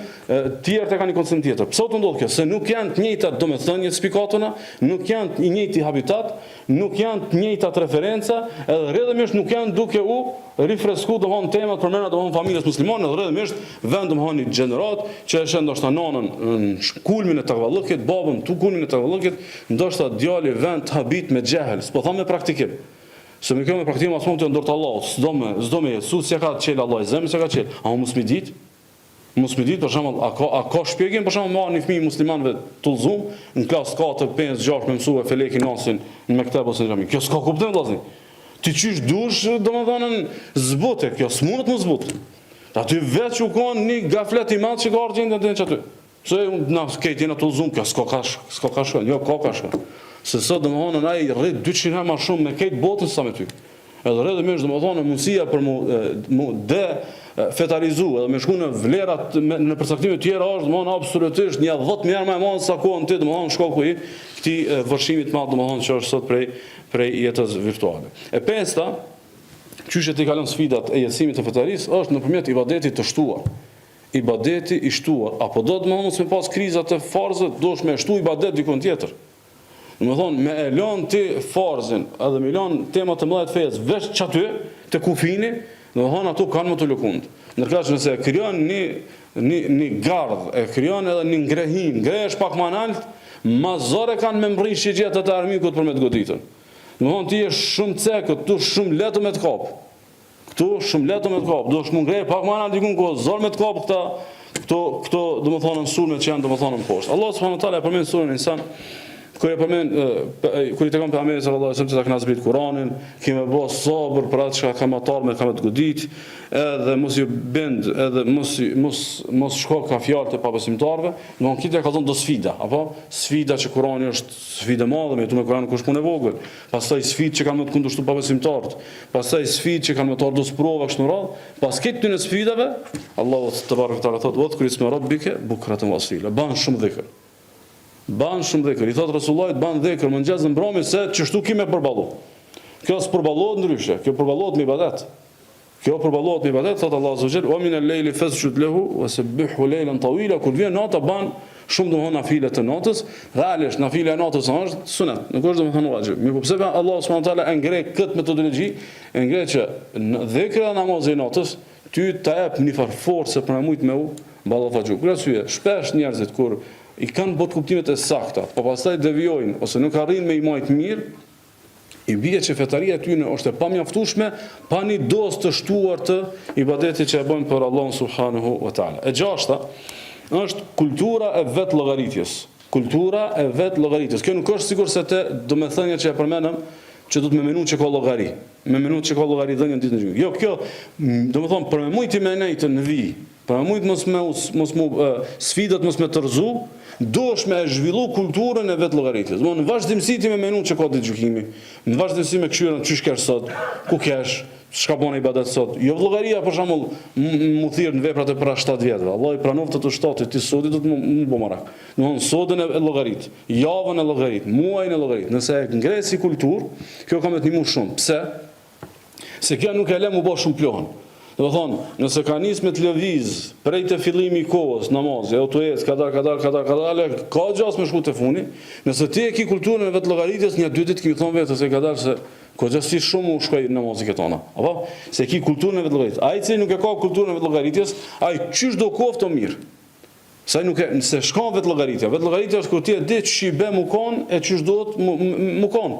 tjerët e ka një koncentrim tjetër. Pse të ndodhë kjo? Se nuk janë të njëjtat domethënjet spikatuna, nuk janë të njëjti habitat, nuk janë të njëjtat referenca, edhe rrjedhëmisht nuk janë duke u rifresku domthon temat për mëna domthon familjes muslimane, edhe rrjedhëmisht vend domthon një gjenerat që është ndoshta nanën në kulmin e takvallëkit, babën tu kulmin e takvallëkit, ndoshta djali vend të habit me xehel, s'po them me praktikim. Se me kjo me praktikim as mund të ndort Allahu, s'do me Jezus si ka çel Allah i zemrës, si ka çel. A mos mi dit? Mos mi dit për shembull, a ka shpjegim për shembull marrni fëmijë muslimanëve tullzum në klasë 4, 5, 6 me mësua felekin nasin në mekteb ose në xhami. Kjo s'ka kuptim vëllazni. Ti qysh dush domethënë zbute, kjo s'mundet më zbut. Aty vetë që kanë një gaflet i madh që ka ardhin në aty. Pse na këtë na tullzum, kjo s'ka ka shkon, jo ka shkon. Se sot domethënë ai rrit 200 herë më shumë me këtë botën sa me ty. Edhe rrjedhëmisht domethënë mundësia për mu fetarizu edhe me shku në vlerat në përcaktime të tjera është domethënë absolutisht një 10 herë më e madhe sa kohën ti domethënë shkoku i këtij vërshimit të madh domethënë që është sot prej jetës virtuale. E pesta, qysh ti kalon sfidat e jetësimit të fetarisë është nëpërmjet ibadetit të shtuar. Ibadeti i shtuar, apo do të mos me pas krizat e farzët, dosh me shtu ibadet dikon tjetër. Në më thonë, me e lanë ti farzin, edhe me lanë temat të mëdha të fesë, veç që aty, të kufini, në më thonë, ato kanë më të lëkund. Nërka që nëse kryon një gardh, e kryon edhe një ngrehim, ngrehesh pak ma nalt, ma zore kanë me mbri shigjet të armikut për me të goditën. Në më thonë, ti e shumë cekët, tu shumë letë me të kapë. Këtu shumë letë me të kapë, do shmë ngrej pak ma nalt dikun kohë, zore me të kapë këto do më thonë në surme që janë do më thonë në poshtë. Allah subhanahu wa taala e përmend surën Insan. Kur e përmend kur i takon pejgamberit sallallahu alajhi wasallam se ta kanë zbrit Kur'anin, kimë bë sabër për atë që ka matar me ka të godit, edhe mos ju bend, edhe mos shko ka fjalë të pabesimtarëve, domthon kitë ka thonë do sfida, apo sfida që Kur'ani është sfidë e madhe, me tu me Kur'an kush punë e vogël. Pastaj sfidë që kanë më të kundërshtu pabesimtarët, pastaj sfidë që kanë më të ardhur sprova kështu në radhë, pas këtyre dy sfidave, Allahu te barekuhu te ala thotë: "Wa dhkur isma rabbika bukratan wa asila." Ban shumë dhikr. Ban shumë dhekër, i thotë Rasullullah ban dhekër më ngjaz në mbrëmje se çështu kimë përballu. Kjo s'përballohet ndryshe, kjo përballohet me ibadet. Kjo përballohet me ibadet, thotë Allahu subhanahu wa taala: "Wa min al-layli fasjud lahu wasabbihu laylan tawila." Kur vjen nata ban shumë domthon nafile të natës, realisht nafila e natës është sunet, nuk është domthon vajib. Mirë, po pse Allahu subhanahu wa taala e ngre këtë metodologji, e ngre që në dhekra namazit e natës ty ta jep një farë forcë për më me u ballafaxhu. Për arsye, shpesh njerëzit kur i kanë bot kuptimet e sakta, po pastaj devijojnë ose nuk arrin me i majt mirë, i bie që fetaria e tyre është e pamjaftueshme, pa një dozë të shtuar të ibadetit që e bëjnë për Allahun subhanahu wa taala. E gjashta është kultura e vet llogaritjes. Kultura e vet llogaritjes. Kjo nuk është sikur se te domethënia që e përmendëm, që do të më menu që ka llogari. Me menu që ka llogari dhënien ditën e gjykimit. Jo, kjo domethënë për më mujt me nejtë në vi, për më mujt sfidat mos me tërzu, dosh me zhvillu kulturën e vet llogaritjes. Domthonë në vazhdimsi ti me menu që ka ditë gjykimi, në vazhdimsi me këshyrën çish kesh sot, ku kesh, çka bën ibadet sot. Jo vllogaria për shembull mu thirr në veprat e para 7 vjetëve. Allah i pranoftë të shtatit, ti sodi do të më bë marak. Domthonë sodën e llogarit, javën e llogarit, muajin e llogarit. Nëse e ngre si kulturë, kjo ka më të ndihmuar shumë. Pse? Se kjo nuk e lë mu bë shumë plohën. Do të thonë, nëse ka nis me të lëviz prej të fillimi i kohës, namazi, autoes, kadar, ka gjas me shku te funi. Nëse ti e ki kulturën e vet llogaritjes, një 2 ditë kimi thon vetë se kadar se kogjasi shumë u shkoj namazit këtona. Apo se ki kulturën e vet llogaritjes. Ai që nuk e ka kulturën e vet llogaritjes, ai çysh do koftë mirë. Sa nuk e se shkon vet llogaritja. Vet llogaritja është kur ti e di ç'i bë mu kon e çysh do të mu kon.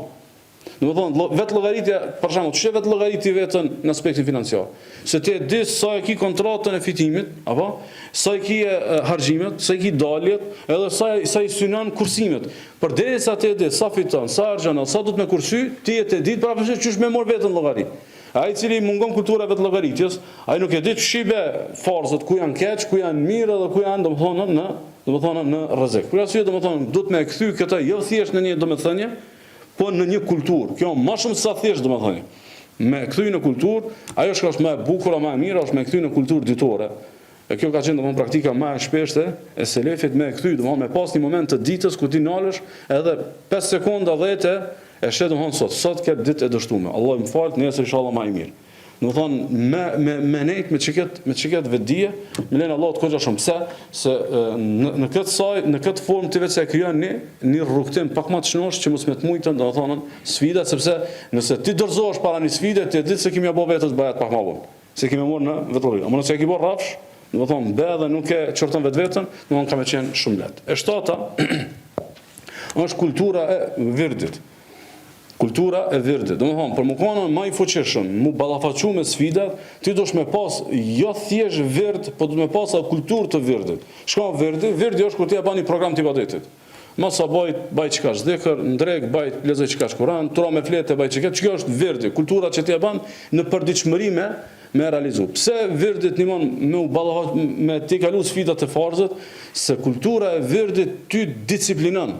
Domethënë vetë llogaritja, për shembull, ç'është vetë llogariti vetën në aspektin financiar. Se ti e di sa e ki kontratën e fitimit, apo sa e ki harxhimet, sa e ki daljet, edhe sa i synon kursimet. Përderisa ti e di sa fiton, sa harxhon, sa do të me kursy, ti e të ditë prapë se ç'është me mor vetën llogarit. Ai i cili mungon kultura vetë llogaritjes, ai nuk e di ç'shibe farzët ku janë keq, ku janë mirë dhe ku janë domethënë në rrezik. Për arsye domethënë duhet me kthy këtë jo thjesht në një domethënie, po në një kulturë. Kjo më shumë sa thjesht domethënie. Me kthy në kulturë, ajo që është më e bukur, më e mirë është me kthy në kulturë ditore. E kjo ka qenë domethënë praktika më e shpeshtë e selefit me kthy, domethënë me pas një moment të ditës ku ti nalesh edhe 5 sekonda 10 e shet domethënë sot këtë ditë e dështuar. Allah më fal, nesër inshallah më i mirë. Domethënë me nejt me çiket vetdije, me len Allah të koxha shumë pse se në këtë formë ti vetë e krijon një rrugtim pak më të shnosh që mos me të mujtën domethënë sfidat, sepse nëse ti dorëzohesh para një sfide ti e di se kimi apo vetë të bëhet pak më vonë. Se kimi marrë në vetëllim. Ama nëse e ke bërë rrafsh, domethënë be dhe nuk e çorton vetveten, domethënë ka më qenë shumë lehtë. E shtata është kultura e virdit. Kultura e virdit. Domethënë, për më konë më i fuqishëm, mu ballafaqu me sfidat, ti dush me pas jo thjesht vird, po duhet me pas kulturë të virdit. Shkon virdi është kur ti e bën një program të ibadetit. Mos sa baj çka zikr, ndrek, baj lezoj çka Kur'an, tura me fletë, baj çka. Kjo është virdi, kultura që ti e bën në përditshmëri me realizu. Pse virdit nimon me u ballafaq me ti kalu sfidat e farzët, se kultura e virdit ty disiplinon.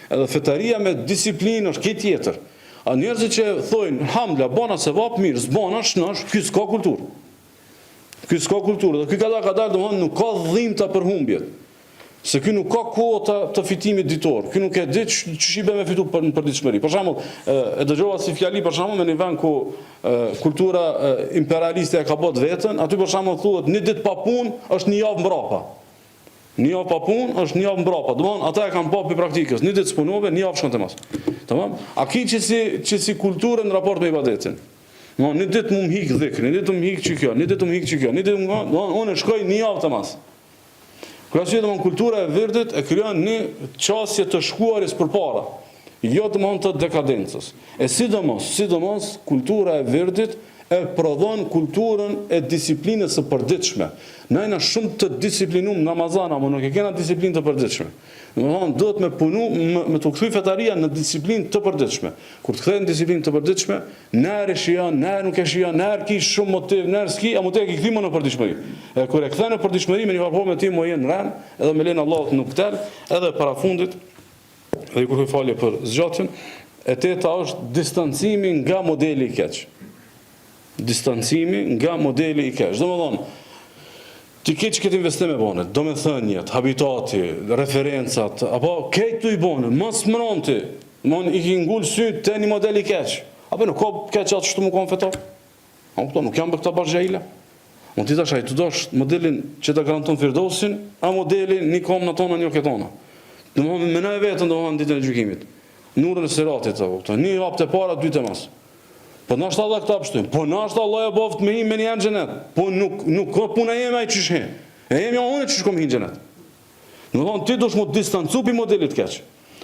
Edhe fetaria me disiplinë është këtë tjetër. A njerëzit që thojnë, hamdla, bona se vap mirë, zbona, shnosh, ky s'ka kulturë. Ky s'ka kulturë, dhe ky ka dalë, domethënë nuk ka dhimbta për humbjet. Se ky nuk ka kohë të fitimit ditor. Ky nuk e di ç'i bën me fitu në përditshmëri. Për shembull, e dëgjova si fjali për shembull në një vend ku kultura imperialiste e ka bot veten, aty për shembull thuhet një ditë pa punë është një javë mbrapa. Një javë pa punë është një javë mbrapa. Domthon ata e kanë pa për praktikës. Një ditë spunove, një javë shkon te mas. Tamam? A ki që si kulturë në raport me ibadetin. Një ditë më hik dhikri, një ditë më hik çikjo, një ditë më hik çikjo, një ditë unë shkoj një javë te mas. Krahasim domthon kultura e virdit e krijon një çështje të shkuaris përpara. Jo domthon të dekadencës. E sidomos kultura e virdit e prodhon kulturën e disiplinës së përditshme. Na jena shumë të disiplinuar në Ramazan, apo nuk e kena disiplinë të përditshme. Domethënë duhet me punu me të kthy fetaria në disiplinë të përditshme. Kur të kthehen në disiplinë të përditshme, nëherë shijon, nëherë nuk e shijon, nëherë ki shumë motiv, nëherë ski, a motiv e kthy më në përditshmëri. E kur e kthen në përditshmëri me një formë ti më jenë rën, edhe me len Allahut nuk tel, edhe para fundit, dhe kur falje për zgjatjen, e teta është distancimi nga modeli i keq. Distancimi nga modeli i keq. Domethënë, ti ke që këtë investime bone, domethënjet, habitati, referencat, apo këtë i bone, mas mëron ti, i ki ngull syt të një model i keq. Apo nuk ka keq atë shtu më konë fetar. Nuk jam për këta bashkëgjajla. Unë ti tash, tu dosh modelin që të garanton Firdosin, a modelin një kom në tona, një ketona. Domethënë, menoj vetën domethënë ditën e gjykimit. Nurën e siratit, një hap të para, dy të mas. Po nashta Allah këta pështojnë, po nashta Allah e boft me me një xhenet, po nuk ka puna jeme ai çish he. E jemi unë çish kom hin xhenet. Do thonë ti dush mu distancu pi modelit keq.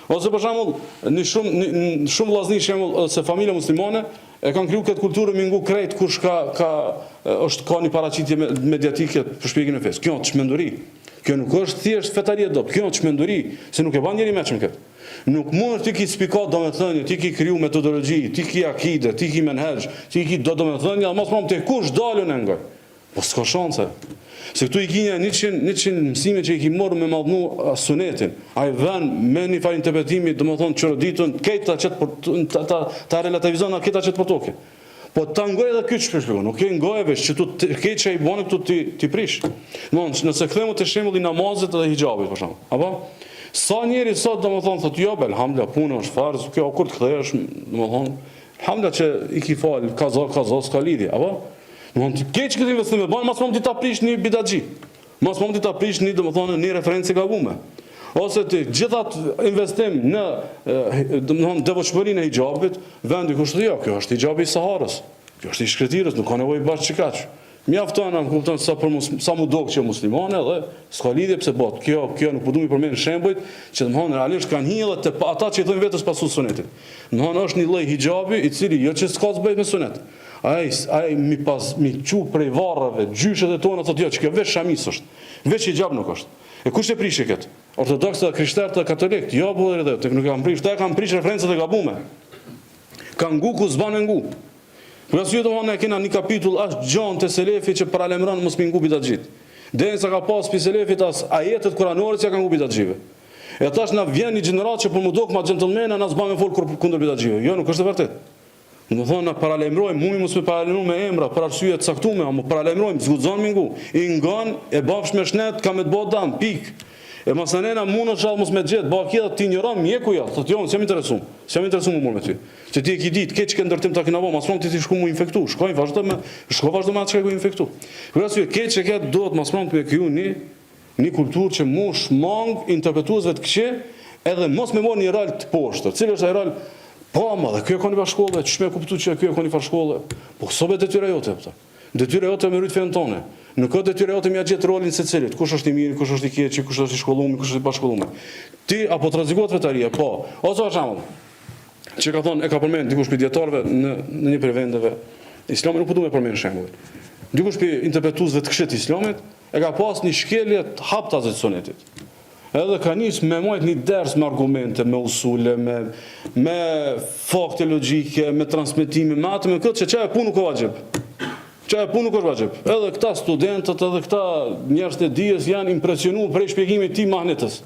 Ose për shembull, në shumë vllazëni shembull se familja muslimane e kanë kriju këtë kulturë me ngu krejt kush ka një paraqitje mediatike për shpjegimin e fesë. Kjo është çmenduri. Kjo nuk është thjesht fetarie dopt, kjo është çmenduri, se nuk e bën njëri mëshëm këtë. Nuk mund ti ki spikat domethënie, ti ki kriju metodologji, ti ki akide, ti ki menhej, ti ki domethënie, mos më të kush dalën e ngoj. Po s'ka shanse. Se këtu i kinja 100 mësime që i ki morë me madhnu sunetin. A i ven me një fajnë të betimi, domethënë qëroditën, ta relativizon a këta qëtë për toke. Po ta ngoj edhe këtë shpeshpikon, nuk e ngoj vesh që këtë që i bane këtu ti prish. Nëse këthemu të shembull i namazit edhe hijabit, për shembull. Apo? Sa njeri sot domethënë thotë jo, elhamdullah, puna është farz, kjo kur të kthehesh, domethënë, elhamdullah që i ki fal, kaza s'ka lidhje, apo? Domethënë ti keq këtë investim, bën mos mund ti ta prish një bidaxhi. Mos mund ti ta prish një domethënë një referencë gabume. Ose ti gjithat investim në domethënë devotshmërinë e hijabit, vendi kushtet jo, kjo është hijabi i Saharës. Kjo është i shkretirës, nuk ka nevojë bash çikaç. Mjafton na kupton sa mu dok që muslimane dhe s'ka lidhje pse bëhet. Kjo nuk po duam i përmend shembujt që domthon realisht kanë hidhur te ata që thonë vetes pasu sunetit. Domthon është një lloj hijabi i cili jo që s'ka të bëjë me sunet. Ai mi çu prej varrave, gjyshet e tona thotë jo, që kjo veç shamis është. Veç hijab nuk është. E kush e prish këtë? Ortodoksë, krishterë, katolikë. Jo, bullë edhe, tek nuk kanë prish, ata kanë prish referencat e gabuara. Kanë ngu ku s'ban ngu. Për arsye domthonë ne kena një kapitull as gjon te selefi që paralajmëron mos mi ngu bidatxhit. Derisa ka pas pi selefit as ajetet kuranore që kanë ngu bidatxhive. E tash na vjen një gjenerat që për mu dok ma gentlemana na s'ban me fol kundër bidatxhive. Jo, nuk është e vërtetë. Domthonë na paralajmërojmë, mumi mos me paralajmërojmë me emra për arsye të caktuara, ama paralajmërojmë, zguxon mi ngu. I ngon e bafsh me shnet ka me të bë dam, pik. E masanena mund të shall mos me xhet, ba kia ti ignoron mjeku ja, thotë jo, s'jam interesuar. S'jam interesuar më me ty. Se ti e ke ditë keç që ndërtim ta kena vë, mas pronti ti shku mu infektu. Shko vazhdo me atë çka ku infektu. Për arsye keç që ke duhet mas pronti me kju një kulturë që mush mang interpretuesve të këqe, edhe mos me marr një rol të poshtër. Cili është ai rol? Po, ma dhe kjo e koni pa shkolle, ç'më kuptu që kjo e koni pa shkolle. Po sobe detyra jote këta. Detyra jote me rrit fen tonë. Nuk ka detyra jote me gjet rolin secilit. Kush është i mirë, kush është i keq, kush është i shkolluar, kush është i pashkolluar. Ti apo të rrezikohet vetaria, po. Ose për shembull, që ka thonë e ka përmend dikush për dietarëve në një prej vendeve. Islami nuk po duhet të përmend shembull. Dikush për interpretuesve të kësaj Islamit e ka pas një shkelje të hapta të sunetit. Edhe ka nis me majt një ders me argumente, me usule, me fakte logjike, me transmetime, me atë me këtë që çaja punë nuk ka vajib. Çaja punë nuk është vajib. Edhe këta studentët, edhe këta njerëz të dijes janë impresionuar për shpjegimin e tij mahnetës.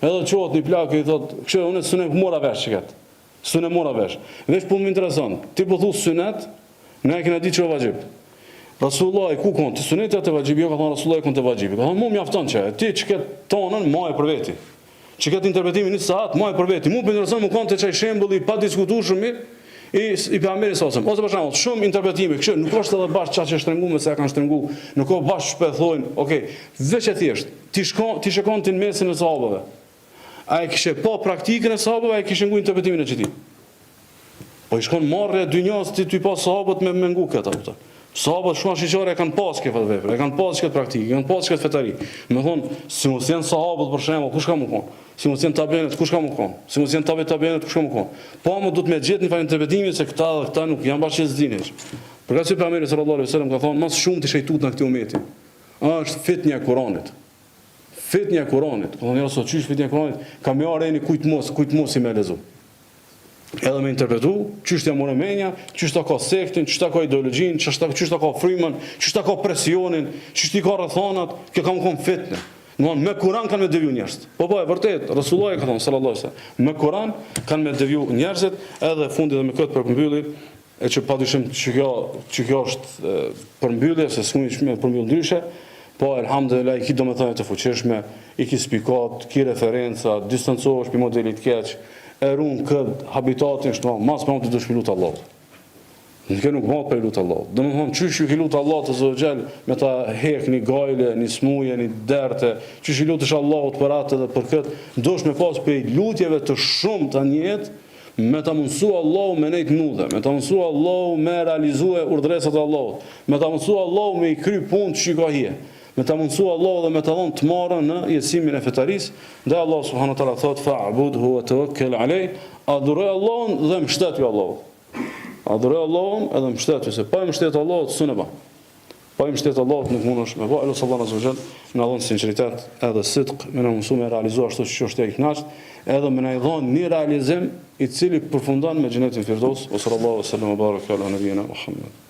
Edhe çohet një plakë i thotë, "Kështu unë sunet mora vesh çikat." Sunet mora vesh. Vesh punë më intereson. Ti po thu sunet, ne e kena ditë që është vajib. Rasulullah ku kon të sunetet e vajib, jo ka thonë Rasulullah kon të vajib. Ka thonë mu mjafton që ti çket tonën më e për veti. Çket interpretimin një saat më e për veti. Mu më intereson më kon të çaj shembulli pa diskutueshëm i pejgamberit sallallahu alajhi wasallam. Ose për shembull, shumë interpretime, kështu nuk është edhe bash çka që shtrënguar se kanë shtrënguar, nuk ka bash shpethojnë. Okej, veç e thjesht, ti shikon ti në mesin e sahabëve. Ai kishte po praktikën e sahabëve, ai kishte ngu interpretimin e çeti. Po i shkon marrë dynjas ti pa sahabët me ngu këta ata. Sahabët shumë shiqore kanë pas këtë vepër, kanë pas këtë praktikë, kanë pas këtë fetari. Me thonë, si mos janë sahabët për shembull, kush ka më kon? Si mos janë tabenet, kush ka më kon? Si mos janë tabenet, kush ka më kon? Po më duhet me gjetë një farë interpretimi se këta nuk janë bashkë zdinesh. Për këtë pejgamberi sallallahu alajhi wasallam ka thonë, mas shumë të shejtut në këtë umeti. Është fitnia e Kuranit. Fitnia e Kuranit. Po thonë, ose çish fitnia e Kuranit, ka më arreni kujt mos i më lezu. Edhe me interpretu, çështja moremenja, çështja ka sektin, çështja ka ideologjin, çështja ka frymën, çështja ka presionin, çështja ka rrethonat, kjo ka më kon fitnë. Domthon me Kur'an kanë me deviju njerëzit. Po e vërtet, Rasulullah ka thonë sallallahu alajhi wasallam, me Kur'an kanë me deviju njerëzit, edhe fundi dhe me këtë përmbylli, e që padyshim që kjo është përmbyllje, se s'mund të përmbyll ndryshe, po elhamdulillah ki domethënie të fuqishme, i ki spikat, ki referenca, distancohesh pi modelit keq. E runë këtë habitatin shtë mas për më të dëshmi lutë Allah. Nuk matë për lutë Allah. Dhe më thonë, qysh ju ki lutë Allah të zogjel me ta hek një gajle, një smuje, një derte, qysh ju lutë është Allahut për atë dhe për këtë, ndosh me pas për lutjeve të shumë të njetë, me ta mundësu Allahu me nejtë nudhe, me ta mundësu Allahu me realizue urdresat Allahut, me ta mundësu Allahu me i kry punë të shikahje, me ta mundësu Allah dhe me ta dhonë të marën në jetësimin e fetaris, dhe Allah subhanahu wa taala thot fa'budhu wa tawakkal alayh, adhuroj Allahun dhe mbështetju Allahut. Adhuroj Allahun edhe mbështetju, se pa mbështet Allahut s'u ba. Pa mbështet Allahut nuk mundesh me bë. Allah subhanahu wa taala na dhon sinqeritet edhe sidq, me na mësu me realizuar ashtu siç është e kënaqsh, edhe me na dhon një realizim i cili përfundon me xhenetin Firdaus. Sallallahu alaihi wasallam baraka ala nabiyina Muhammad.